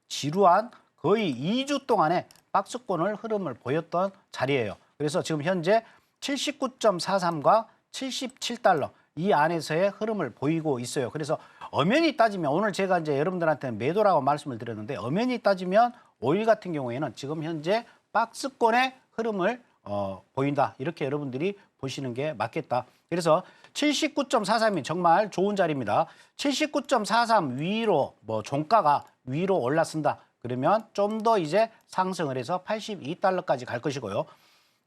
지루한 거의 2주 동안의 박스권을 흐름을 보였던 자리예요. 그래서 지금 현재 79.43과 77달러 이 안에서의 흐름을 보이고 있어요. 그래서 엄연히 따지면 오늘 제가 이제 여러분들한테 매도라고 말씀을 드렸는데, 엄연히 따지면 오일 같은 경우에는 지금 현재 박스권의 흐름을 보인다. 이렇게 여러분들이 보시는 게 맞겠다. 그래서 79.43이 정말 좋은 자리입니다. 79.43 위로 종가가 위로 올라선다. 그러면 좀 더 이제 상승을 해서 82달러까지 갈 것이고요.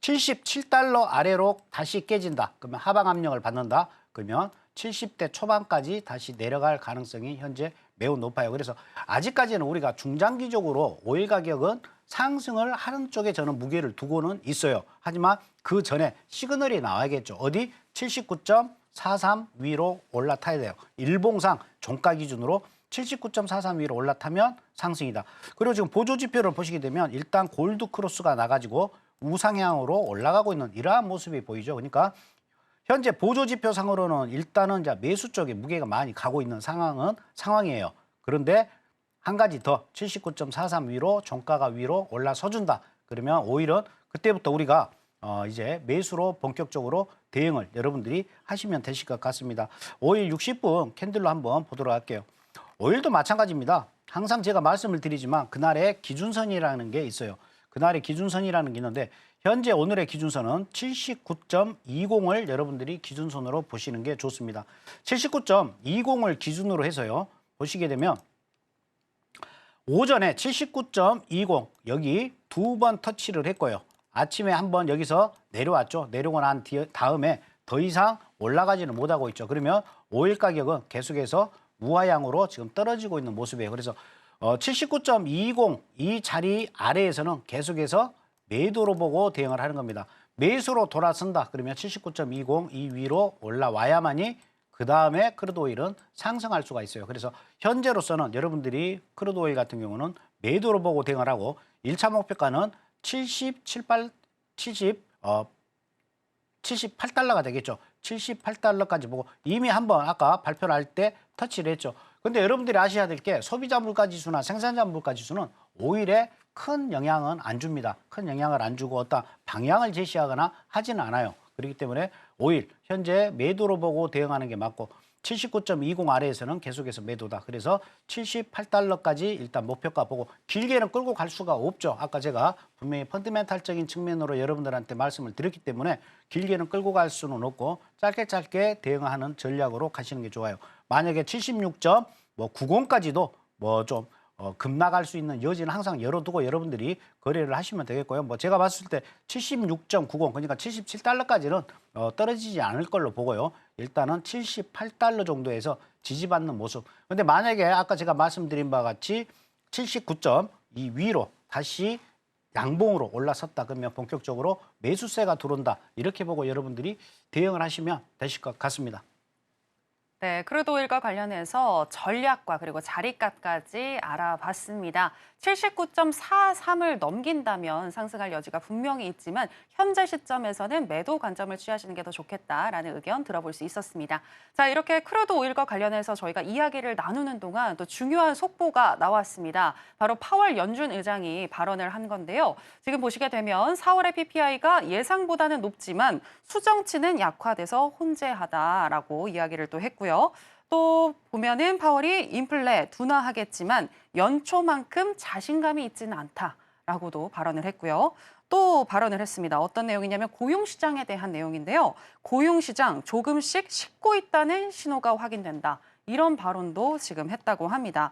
77달러 아래로 다시 깨진다. 그러면 하방 압력을 받는다. 그러면 70대 초반까지 다시 내려갈 가능성이 현재 매우 높아요. 그래서 아직까지는 우리가 중장기적으로 오일 가격은 상승을 하는 쪽에 저는 무게를 두고는 있어요. 하지만 그 전에 시그널이 나와야겠죠. 어디? 79.43 위로 올라타야 돼요. 일봉상 종가 기준으로 79.43 위로 올라타면 상승이다. 그리고 지금 보조지표를 보시게 되면 일단 골드 크로스가 나가지고 우상향으로 올라가고 있는 이러한 모습이 보이죠. 그러니까 현재 보조지표상으로는 일단은 이제 매수 쪽에 무게가 많이 가고 있는 상황이에요. 그런데 한 가지 더 79.43 위로 종가가 위로 올라서준다. 그러면 오일은 그때부터 우리가 이제 매수로 본격적으로 대응을 여러분들이 하시면 되실 것 같습니다. 오일 60분 캔들로 한번 보도록 할게요. 오일도 마찬가지입니다. 항상 제가 말씀을 드리지만 그날의 기준선이라는 게 있어요. 그날의 기준선이라는 게 있는데 현재 오늘의 기준선은 79.20을 여러분들이 기준선으로 보시는 게 좋습니다. 79.20을 기준으로 해서요. 보시게 되면 오전에 79.20 여기 두 번 터치를 했고요. 아침에 한번 여기서 내려왔죠. 내려오고 난 다음에 더 이상 올라가지는 못하고 있죠. 그러면 오일 가격은 계속해서 우하향으로 지금 떨어지고 있는 모습이에요. 그래서 79.20 이 자리 아래에서는 계속해서 매도로 보고 대응을 하는 겁니다. 매수로 돌아선다. 그러면 79.20 이 위로 올라와야만이 그 다음에 크루드 오일은 상승할 수가 있어요. 그래서 현재로서는 여러분들이 크루드 오일 같은 경우는 매도로 보고 대응을 하고 1차 목표가는 78달러가 되겠죠. 78달러까지 보고 이미 한번 아까 발표를 할 때 터치를 했죠. 근데 여러분들이 아셔야 될 게 소비자 물가 지수나 생산자 물가 지수는 오일에 큰 영향은 안 줍니다. 큰 영향을 안 주고 어떤 방향을 제시하거나 하지는 않아요. 그렇기 때문에 오일 현재 매도로 보고 대응하는 게 맞고 79.20 아래에서는 계속해서 매도다. 그래서 78달러까지 일단 목표가 보고 길게는 끌고 갈 수가 없죠. 아까 제가 분명히 펀드멘탈적인 측면으로 여러분들한테 말씀을 드렸기 때문에 길게는 끌고 갈 수는 없고 짧게 대응하는 전략으로 가시는 게 좋아요. 만약에 76.90까지도 뭐 좀 급락할 수 있는 여지는 항상 열어두고 여러분들이 거래를 하시면 되겠고요. 뭐 제가 봤을 때 76.90 그러니까 77달러까지는 떨어지지 않을 걸로 보고요. 일단은 78달러 정도에서 지지받는 모습. 근데 만약에 아까 제가 말씀드린 바와 같이 79.2 위로 다시 양봉으로 올라섰다 그러면 본격적으로 매수세가 들어온다. 이렇게 보고 여러분들이 대응을 하시면 되실 것 같습니다. 네, 크루드 오일과 관련해서 전략과 그리고 자리값까지 알아봤습니다. 79.43을 넘긴다면 상승할 여지가 분명히 있지만 현재 시점에서는 매도 관점을 취하시는 게 더 좋겠다라는 의견 들어볼 수 있었습니다. 자, 이렇게 크루드 오일과 관련해서 저희가 이야기를 나누는 동안 또 중요한 속보가 나왔습니다. 바로 파월 연준 의장이 발언을 한 건데요. 지금 보시게 되면 4월의 PPI가 예상보다는 높지만 수정치는 약화돼서 혼재하다라고 이야기를 또 했고요. 또 보면은 파월이 인플레 둔화하겠지만 연초만큼 자신감이 있지는 않다라고도 발언을 했고요. 또 발언을 했습니다. 어떤 내용이냐면 고용시장에 대한 내용인데요. 고용시장 조금씩 식고 있다는 신호가 확인된다. 이런 발언도 지금 했다고 합니다.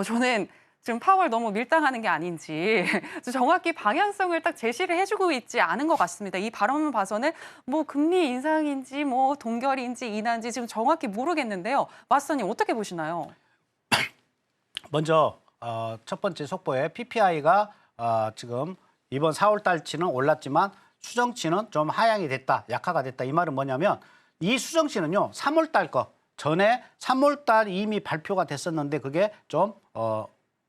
저는 지금 파월 너무 밀당하는 게 아닌지 정확히 방향성을 딱 제시를 해주고 있지 않은 것 같습니다. 이 발언을 봐서는 뭐 금리 인상인지 뭐 동결인지 인하인지 지금 정확히 모르겠는데요. 마스터님 어떻게 보시나요? 먼저 첫 번째 속보에 PPI가 지금 이번 4월 달치는 올랐지만 수정치는 좀 하향이 됐다, 약화가 됐다. 이 말은 뭐냐면 이 수정치는요 3월 달 거 전에 3월 달 이미 발표가 됐었는데 그게 좀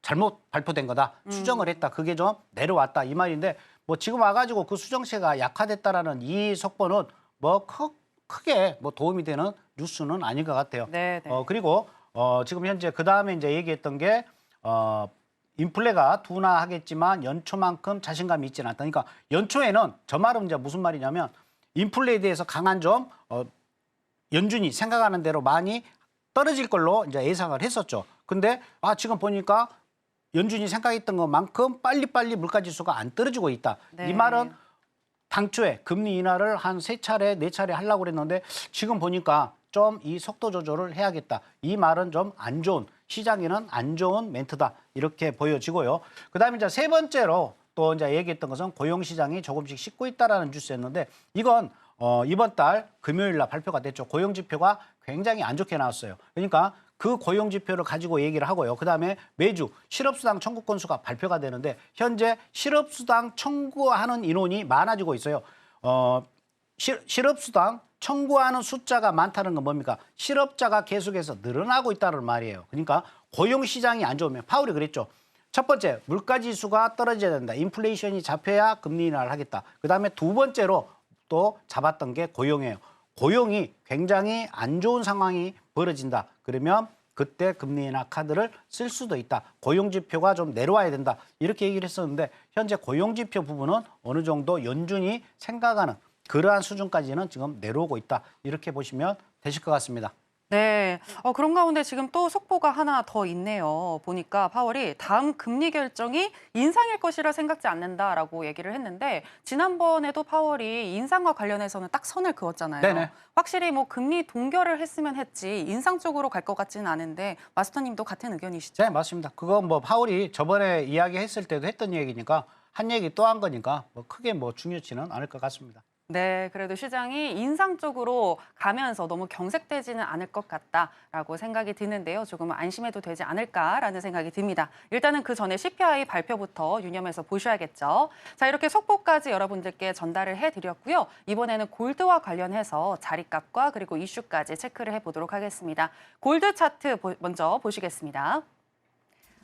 잘못 발표된 거다. 수정을 했다. 그게 좀 내려왔다. 이 말인데 뭐 지금 와가지고 그 수정세가 약화됐다라는 이 속보는 뭐 크게 뭐 도움이 되는 뉴스는 아닌 것 같아요. 네. 그리고 지금 현재 그 다음에 이제 얘기했던 게 인플레가 둔화하겠지만 연초만큼 자신감이 있지는 않다. 그러니까 연초에는 저 말은 이제 무슨 말이냐면 인플레에 대해서 강한 좀 연준이 생각하는 대로 많이 떨어질 걸로 이제 예상을 했었죠. 근데 지금 보니까 연준이 생각했던 것만큼 빨리빨리 물가지수가 안 떨어지고 있다. 네. 이 말은 당초에 금리 인하를 한 3차례, 4차례 하려고 그랬는데 지금 보니까 좀 이 속도 조절을 해야겠다. 이 말은 좀 안 좋은, 시장에는 안 좋은 멘트다. 이렇게 보여지고요. 그다음에 이제 세 번째로 또 이제 얘기했던 것은 고용시장이 조금씩 식고 있다라는 뉴스였는데 이건 이번 달 금요일 날 발표가 됐죠. 고용지표가 굉장히 안 좋게 나왔어요. 그러니까 그 고용지표를 가지고 얘기를 하고요. 그다음에 매주 실업수당 청구 건수가 발표가 되는데 현재 실업수당 청구하는 인원이 많아지고 있어요. 실업수당 청구하는 숫자가 많다는 건 뭡니까? 실업자가 계속해서 늘어나고 있다는 말이에요. 그러니까 고용시장이 안 좋으면 파월이 그랬죠. 첫 번째, 물가지수가 떨어져야 된다. 인플레이션이 잡혀야 금리 인하를 하겠다. 그다음에 두 번째로 또 잡았던 게 고용이에요. 고용이 굉장히 안 좋은 상황이 벌어진다. 그러면 그때 금리 인하 카드를 쓸 수도 있다. 고용지표가 좀 내려와야 된다. 이렇게 얘기를 했었는데 현재 고용지표 부분은 어느 정도 연준이 생각하는 그러한 수준까지는 지금 내려오고 있다. 이렇게 보시면 되실 것 같습니다. 네, 그런 가운데 지금 또 속보가 하나 더 있네요. 보니까 파월이 다음 금리 결정이 인상일 것이라 생각지 않는다라고 얘기를 했는데 지난번에도 파월이 인상과 관련해서는 딱 선을 그었잖아요. 네네. 확실히 뭐 금리 동결을 했으면 했지 인상 쪽으로 갈 것 같지는 않은데 마스터님도 같은 의견이시죠? 네, 맞습니다. 그거 뭐 파월이 저번에 이야기했을 때도 했던 얘기니까 한 얘기 또 한 거니까 뭐 크게 뭐 중요치는 않을 것 같습니다. 네, 그래도 시장이 인상 쪽으로 가면서 너무 경색되지는 않을 것 같다라고 생각이 드는데요. 조금 안심해도 되지 않을까라는 생각이 듭니다. 일단은 그 전에 CPI 발표부터 유념해서 보셔야겠죠. 자, 이렇게 속보까지 여러분들께 전달을 해드렸고요. 이번에는 골드와 관련해서 자리값과 그리고 이슈까지 체크를 해보도록 하겠습니다. 골드 차트 먼저 보시겠습니다.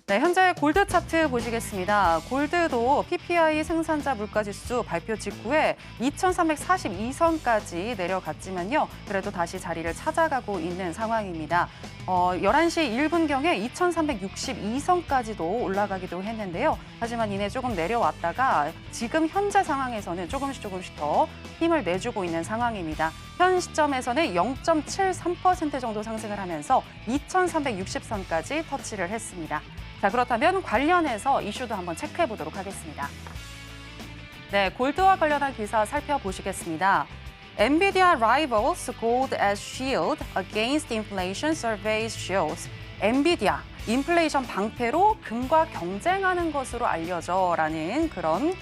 네, 현재 골드 차트 보시겠습니다. 골드도 PPI 생산자 물가지수 발표 직후에 2,342선까지 내려갔지만요. 그래도 다시 자리를 찾아가고 있는 상황입니다. 11시 1분경에 2,362선까지도 올라가기도 했는데요. 하지만 이내 조금 내려왔다가 지금 현재 상황에서는 조금씩 더 힘을 내주고 있는 상황입니다. 현 시점에서는 0.73% 정도 상승을 하면서 2,360선까지 터치를 했습니다. 자, 그렇다면 관련해서 이슈도 한번 체크해 보도록 하겠습니다. 네, 골드와 관련한 기사 살펴보시겠습니다. NVIDIA rivals gold as shield against inflation surveys shows. 엔비디아, 인플레이션 방패로 금과 경쟁하는 것으로 알려져라는 그런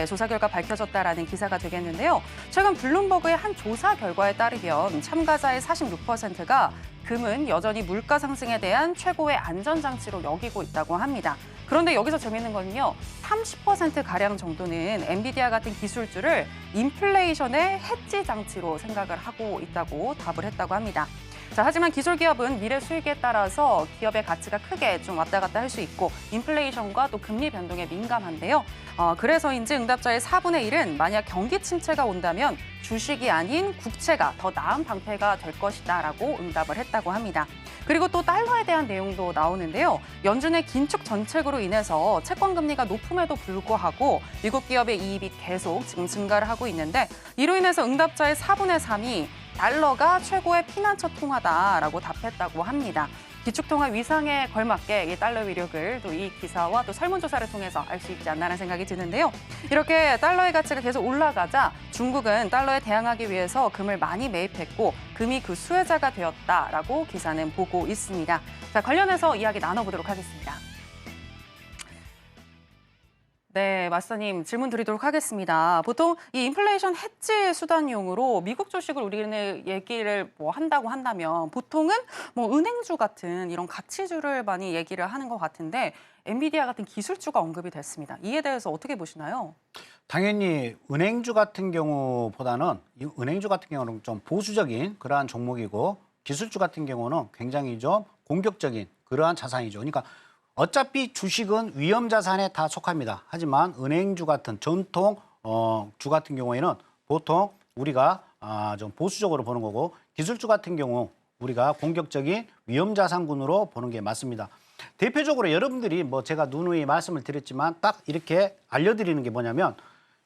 조사 결과 밝혀졌다라는 기사가 되겠는데요. 최근 블룸버그의 한 조사 결과에 따르면 참가자의 46%가 금은 여전히 물가 상승에 대한 최고의 안전장치로 여기고 있다고 합니다. 그런데 여기서 재미있는 건요. 30%가량 정도는 엔비디아 같은 기술주를 인플레이션의 해지 장치로 생각을 하고 있다고 답을 했다고 합니다. 자, 하지만 기술 기업은 미래 수익에 따라서 기업의 가치가 크게 좀 왔다 갔다 할 수 있고 인플레이션과 또 금리 변동에 민감한데요. 그래서인지 응답자의 4분의 1은 만약 경기 침체가 온다면 주식이 아닌 국채가 더 나은 방패가 될 것이다라고 응답을 했다고 합니다. 그리고 또 달러에 대한 내용도 나오는데요. 연준의 긴축 정책으로 인해서 채권 금리가 높음에도 불구하고 미국 기업의 이익이 계속 지금 증가를 하고 있는데 이로 인해서 응답자의 4분의 3이 달러가 최고의 피난처 통화다라고 답했다고 합니다. 기축통화 위상에 걸맞게 이 달러 위력을 또 이 기사와 또 설문조사를 통해서 알 수 있지 않나라는 생각이 드는데요. 이렇게 달러의 가치가 계속 올라가자 중국은 달러에 대항하기 위해서 금을 많이 매입했고 금이 그 수혜자가 되었다라고 기사는 보고 있습니다. 자, 관련해서 이야기 나눠보도록 하겠습니다. 네, 마스터님 질문 드리도록 하겠습니다. 보통 이 인플레이션 해지 수단용으로 미국 주식을 우리는 얘기를 한다고 한다면 보통은 은행주 같은 이런 가치주를 많이 얘기를 하는 것 같은데 엔비디아 같은 기술주가 언급이 됐습니다. 이에 대해서 어떻게 보시나요? 당연히 은행주 같은 경우보다는 은행주 같은 경우는 좀 보수적인 그러한 종목이고 기술주 같은 경우는 굉장히 좀 공격적인 그러한 자산이죠. 그러니까 어차피 주식은 위험자산에 다 속합니다. 하지만 은행주 같은 전통 주 같은 경우에는 보통 우리가 좀 보수적으로 보는 거고 기술주 같은 경우 우리가 공격적인 위험자산군으로 보는 게 맞습니다. 대표적으로 여러분들이 제가 누누이 말씀을 드렸지만 딱 이렇게 알려드리는 게 뭐냐면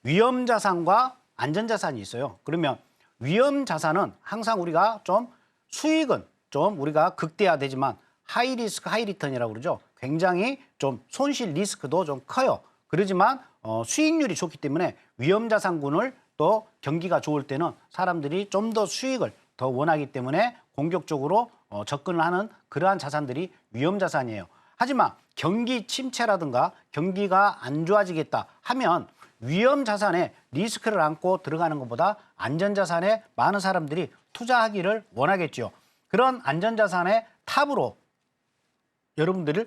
위험자산과 안전자산이 있어요. 그러면 위험자산은 항상 우리가 좀 수익은 좀 우리가 극대화되지만 하이 리스크 하이 리턴이라고 그러죠. 굉장히 좀 손실 리스크도 좀 커요. 그러지만 수익률이 좋기 때문에 위험자산군을 또 경기가 좋을 때는 사람들이 좀 더 수익을 더 원하기 때문에 공격적으로 접근을 하는 그러한 자산들이 위험자산이에요. 하지만 경기 침체라든가 경기가 안 좋아지겠다 하면 위험자산에 리스크를 안고 들어가는 것보다 안전자산에 많은 사람들이 투자하기를 원하겠죠. 그런 안전자산의 탑으로 여러분들을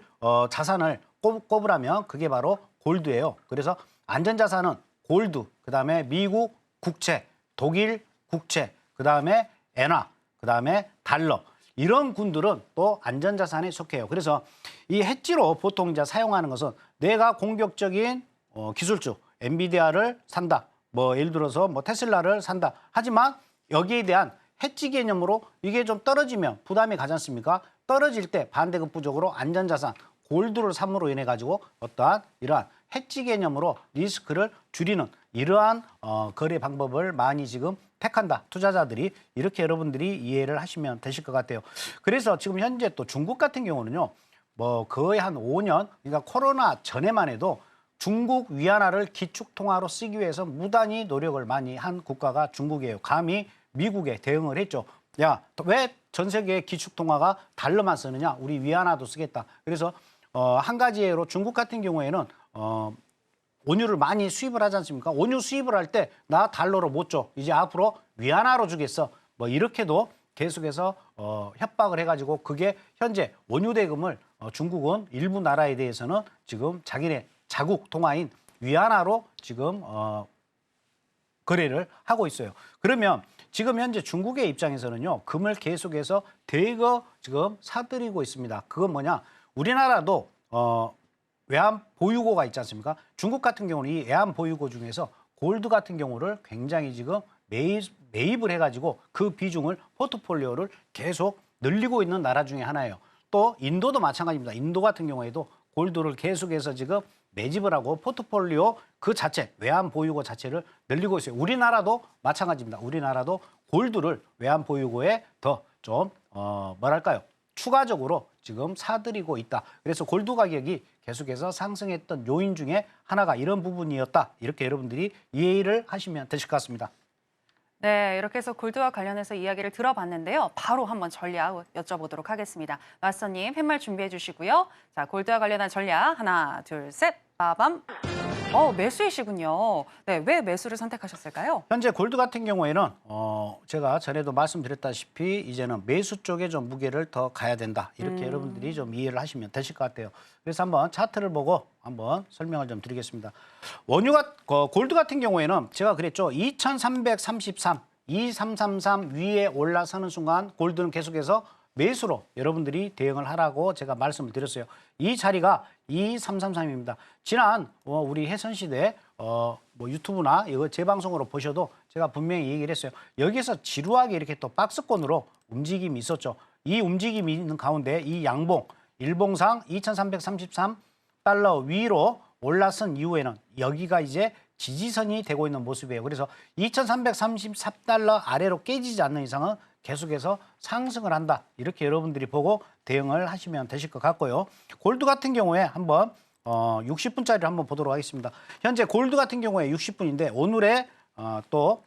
자산을 꼽으라면 그게 바로 골드예요. 그래서 안전자산은 골드, 그다음에 미국 국채, 독일 국채, 그다음에 엔화, 그다음에 달러 이런 군들은 또 안전자산에 속해요. 그래서 이 해지로 보통 이제 사용하는 것은 내가 공격적인 기술주 엔비디아를 산다. 예를 들어서 테슬라를 산다. 하지만 여기에 대한 해지 개념으로 이게 좀 떨어지면 부담이 가지 않습니까? 떨어질 때 반대급부적으로 안전자산, 골드를 삼으로 인해 가지고 어떠한 이러한 해지 개념으로 리스크를 줄이는 이러한 거래 방법을 많이 지금 택한다. 투자자들이 이렇게 여러분들이 이해를 하시면 되실 것 같아요. 그래서 지금 현재 또 중국 같은 경우는요. 거의 한 5년, 그러니까 코로나 전에만 해도 중국 위안화를 기축통화로 쓰기 위해서 무단히 노력을 많이 한 국가가 중국이에요. 감히 미국에 대응을 했죠. 야, 왜 전 세계 기축통화가 달러만 쓰느냐? 우리 위안화도 쓰겠다. 그래서 한 가지 예로 중국 같은 경우에는 원유를 많이 수입을 하지 않습니까? 원유 수입을 할 때 나 달러로 못 줘. 이제 앞으로 위안화로 주겠어. 이렇게도 계속해서 협박을 해가지고 그게 현재 원유 대금을 중국은 일부 나라에 대해서는 지금 자기네 자국 통화인 위안화로 지금 거래를 하고 있어요. 그러면 지금 현재 중국의 입장에서는요. 금을 계속해서 대거 지금 사들이고 있습니다. 그건 뭐냐? 우리나라도 외환 보유고가 있지 않습니까? 중국 같은 경우는 이 외환 보유고 중에서 골드 같은 경우를 굉장히 지금 매입을 해가지고 그 비중을 포트폴리오를 계속 늘리고 있는 나라 중에 하나예요. 또 인도도 마찬가지입니다. 인도 같은 경우에도 골드를 계속해서 지금 매집을 하고 포트폴리오 그 자체, 외환 보유고 자체를 늘리고 있어요. 우리나라도 마찬가지입니다. 우리나라도 골드를 외환 보유고에 더 좀 뭐랄까요? 추가적으로 지금 사들이고 있다. 그래서 골드 가격이 계속해서 상승했던 요인 중에 하나가 이런 부분이었다. 이렇게 여러분들이 이해를 하시면 되실 것 같습니다. 네, 이렇게 해서 골드와 관련해서 이야기를 들어봤는데요. 바로 한번 전략 여쭤보도록 하겠습니다. 마스터님, 팻말 준비해 주시고요. 자, 골드와 관련한 전략 하나, 둘, 셋, 빠밤. 매수이시군요. 네, 왜 매수를 선택하셨을까요? 현재 골드 같은 경우에는 제가 전에도 말씀드렸다시피 이제는 매수 쪽에 좀 무게를 더 가야 된다. 이렇게 여러분들이 좀 이해를 하시면 되실 것 같아요. 그래서 한번 차트를 보고 한번 설명을 좀 드리겠습니다. 원유가 골드 같은 경우에는 제가 그랬죠. 2333, 2333 위에 올라서는 순간 골드는 계속해서 매수로 여러분들이 대응을 하라고 제가 말씀을 드렸어요. 이 자리가 2333입니다. 지난 우리 해선시대 유튜브나 이거 재방송으로 보셔도 제가 분명히 얘기를 했어요. 여기서 지루하게 이렇게 또 박스권으로 움직임이 있었죠. 이 움직임이 있는 가운데 이 양봉, 일봉상 2333달러 위로 올라선 이후에는 여기가 이제 지지선이 되고 있는 모습이에요. 그래서 2333달러 아래로 깨지지 않는 이상은 계속해서 상승을 한다. 이렇게 여러분들이 보고 대응을 하시면 되실 것 같고요. 골드 같은 경우에 한번 60분짜리를 한번 보도록 하겠습니다. 현재 골드 같은 경우에 60분인데 오늘의 또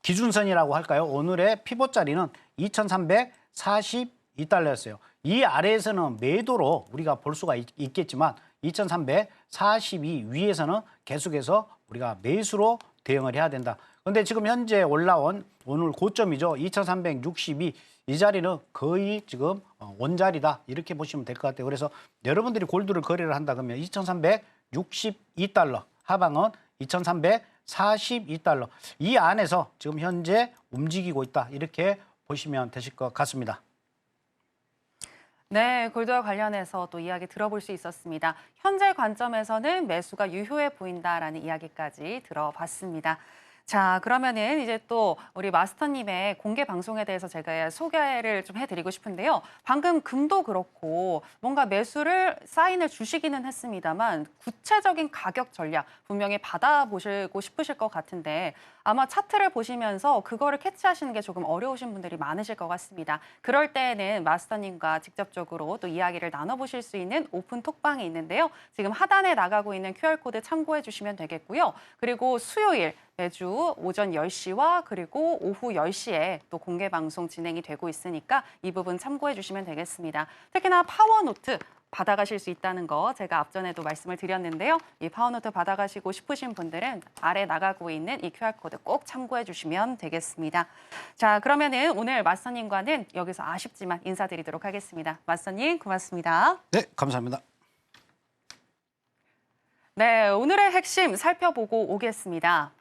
기준선이라고 할까요? 오늘의 피봇자리는 2342달러였어요. 이 아래에서는 매도로 우리가 볼 수가 있겠지만 2342 위에서는 계속해서 우리가 매수로 대응을 해야 된다. 그런데 지금 현재 올라온 오늘 고점이죠. 2362. 이 자리는 거의 지금 원자리다. 이렇게 보시면 될 것 같아요. 그래서 여러분들이 골드를 거래를 한다 그러면 2362달러, 하방은 2342달러. 이 안에서 지금 현재 움직이고 있다. 이렇게 보시면 되실 것 같습니다. 네, 골드와 관련해서 또 이야기 들어볼 수 있었습니다. 현재 관점에서는 매수가 유효해 보인다라는 이야기까지 들어봤습니다. 자, 그러면은 이제 또 우리 마스터님의 공개 방송에 대해서 제가 소개를 좀 해드리고 싶은데요. 방금 금도 그렇고 뭔가 매수를 사인을 주시기는 했습니다만 구체적인 가격 전략 분명히 받아보시고 싶으실 것 같은데 아마 차트를 보시면서 그거를 캐치하시는 게 조금 어려우신 분들이 많으실 것 같습니다. 그럴 때에는 마스터님과 직접적으로 또 이야기를 나눠보실 수 있는 오픈 톡방이 있는데요. 지금 하단에 나가고 있는 QR코드 참고해 주시면 되겠고요. 그리고 수요일 매주 오전 10시와 그리고 오후 10시에 또 공개 방송 진행이 되고 있으니까 이 부분 참고해 주시면 되겠습니다. 특히나 파워노트 받아가실 수 있다는 거 제가 앞전에도 말씀을 드렸는데요. 이 파워노트 받아가시고 싶으신 분들은 아래 나가고 있는 이 QR코드 꼭 참고해 주시면 되겠습니다. 자, 그러면은 오늘 마스터님과는 여기서 아쉽지만 인사드리도록 하겠습니다. 마스터님 고맙습니다. 네, 감사합니다. 네, 오늘의 핵심 살펴보고 오겠습니다.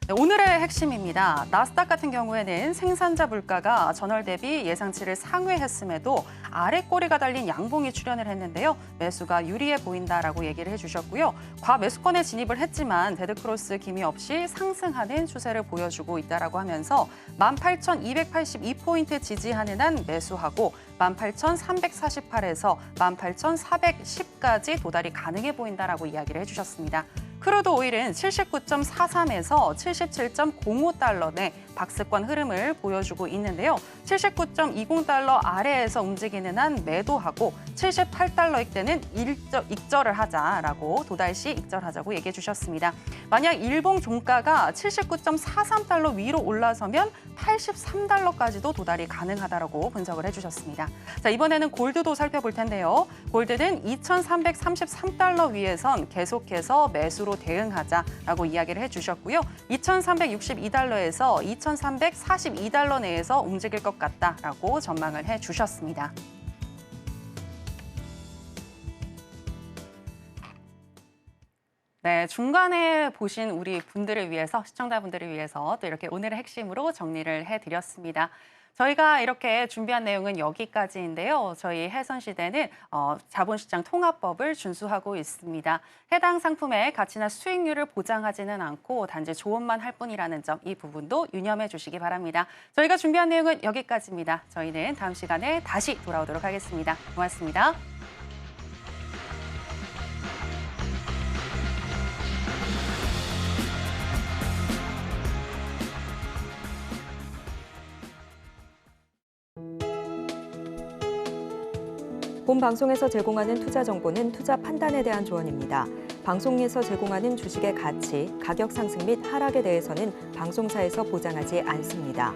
네, 오늘의 핵심입니다. 나스닥 같은 경우에는 생산자 물가가 전월 대비 예상치를 상회했음에도 아래 꼬리가 달린 양봉이 출현을 했는데요. 매수가 유리해 보인다라고 얘기를 해주셨고요. 과매수권에 진입을 했지만 데드크로스 기미 없이 상승하는 추세를 보여주고 있다라고 하면서 18,282포인트 지지하는 한 매수하고 18,348에서 18,410까지 도달이 가능해 보인다라고 이야기를 해주셨습니다. 크루드 오일은 79.43에서 77.05달러 내 박스권 흐름을 보여주고 있는데요. 79.20달러 아래에서 움직이는 한 매도하고 78달러일 때는 익절을 하자라고 도달시 익절하자고 얘기해 주셨습니다. 만약 일봉 종가가 79.43달러 위로 올라서면 83달러까지도 도달이 가능하다라고 분석을 해주셨습니다. 자, 이번에는 골드도 살펴볼 텐데요. 골드는 2,333달러 위에선 계속해서 매수로 대응하자라고 이야기를 해주셨고요. 2,362달러에서 2,342달러 내에서 움직일 것 같다라고 전망을 해주셨습니다. 네, 중간에 보신 우리 분들을 위해서, 시청자분들을 위해서 또 이렇게 오늘의 핵심으로 정리를 해드렸습니다. 저희가 이렇게 준비한 내용은 여기까지인데요. 저희 해선시대는 자본시장 통합법을 준수하고 있습니다. 해당 상품의 가치나 수익률을 보장하지는 않고 단지 조언만 할 뿐이라는 점, 이 부분도 유념해 주시기 바랍니다. 저희가 준비한 내용은 여기까지입니다. 저희는 다음 시간에 다시 돌아오도록 하겠습니다. 고맙습니다. 본 방송에서 제공하는 투자 정보는 투자 판단에 대한 조언입니다. 방송에서 제공하는 주식의 가치, 가격 상승 및 하락에 대해서는 방송사에서 보장하지 않습니다.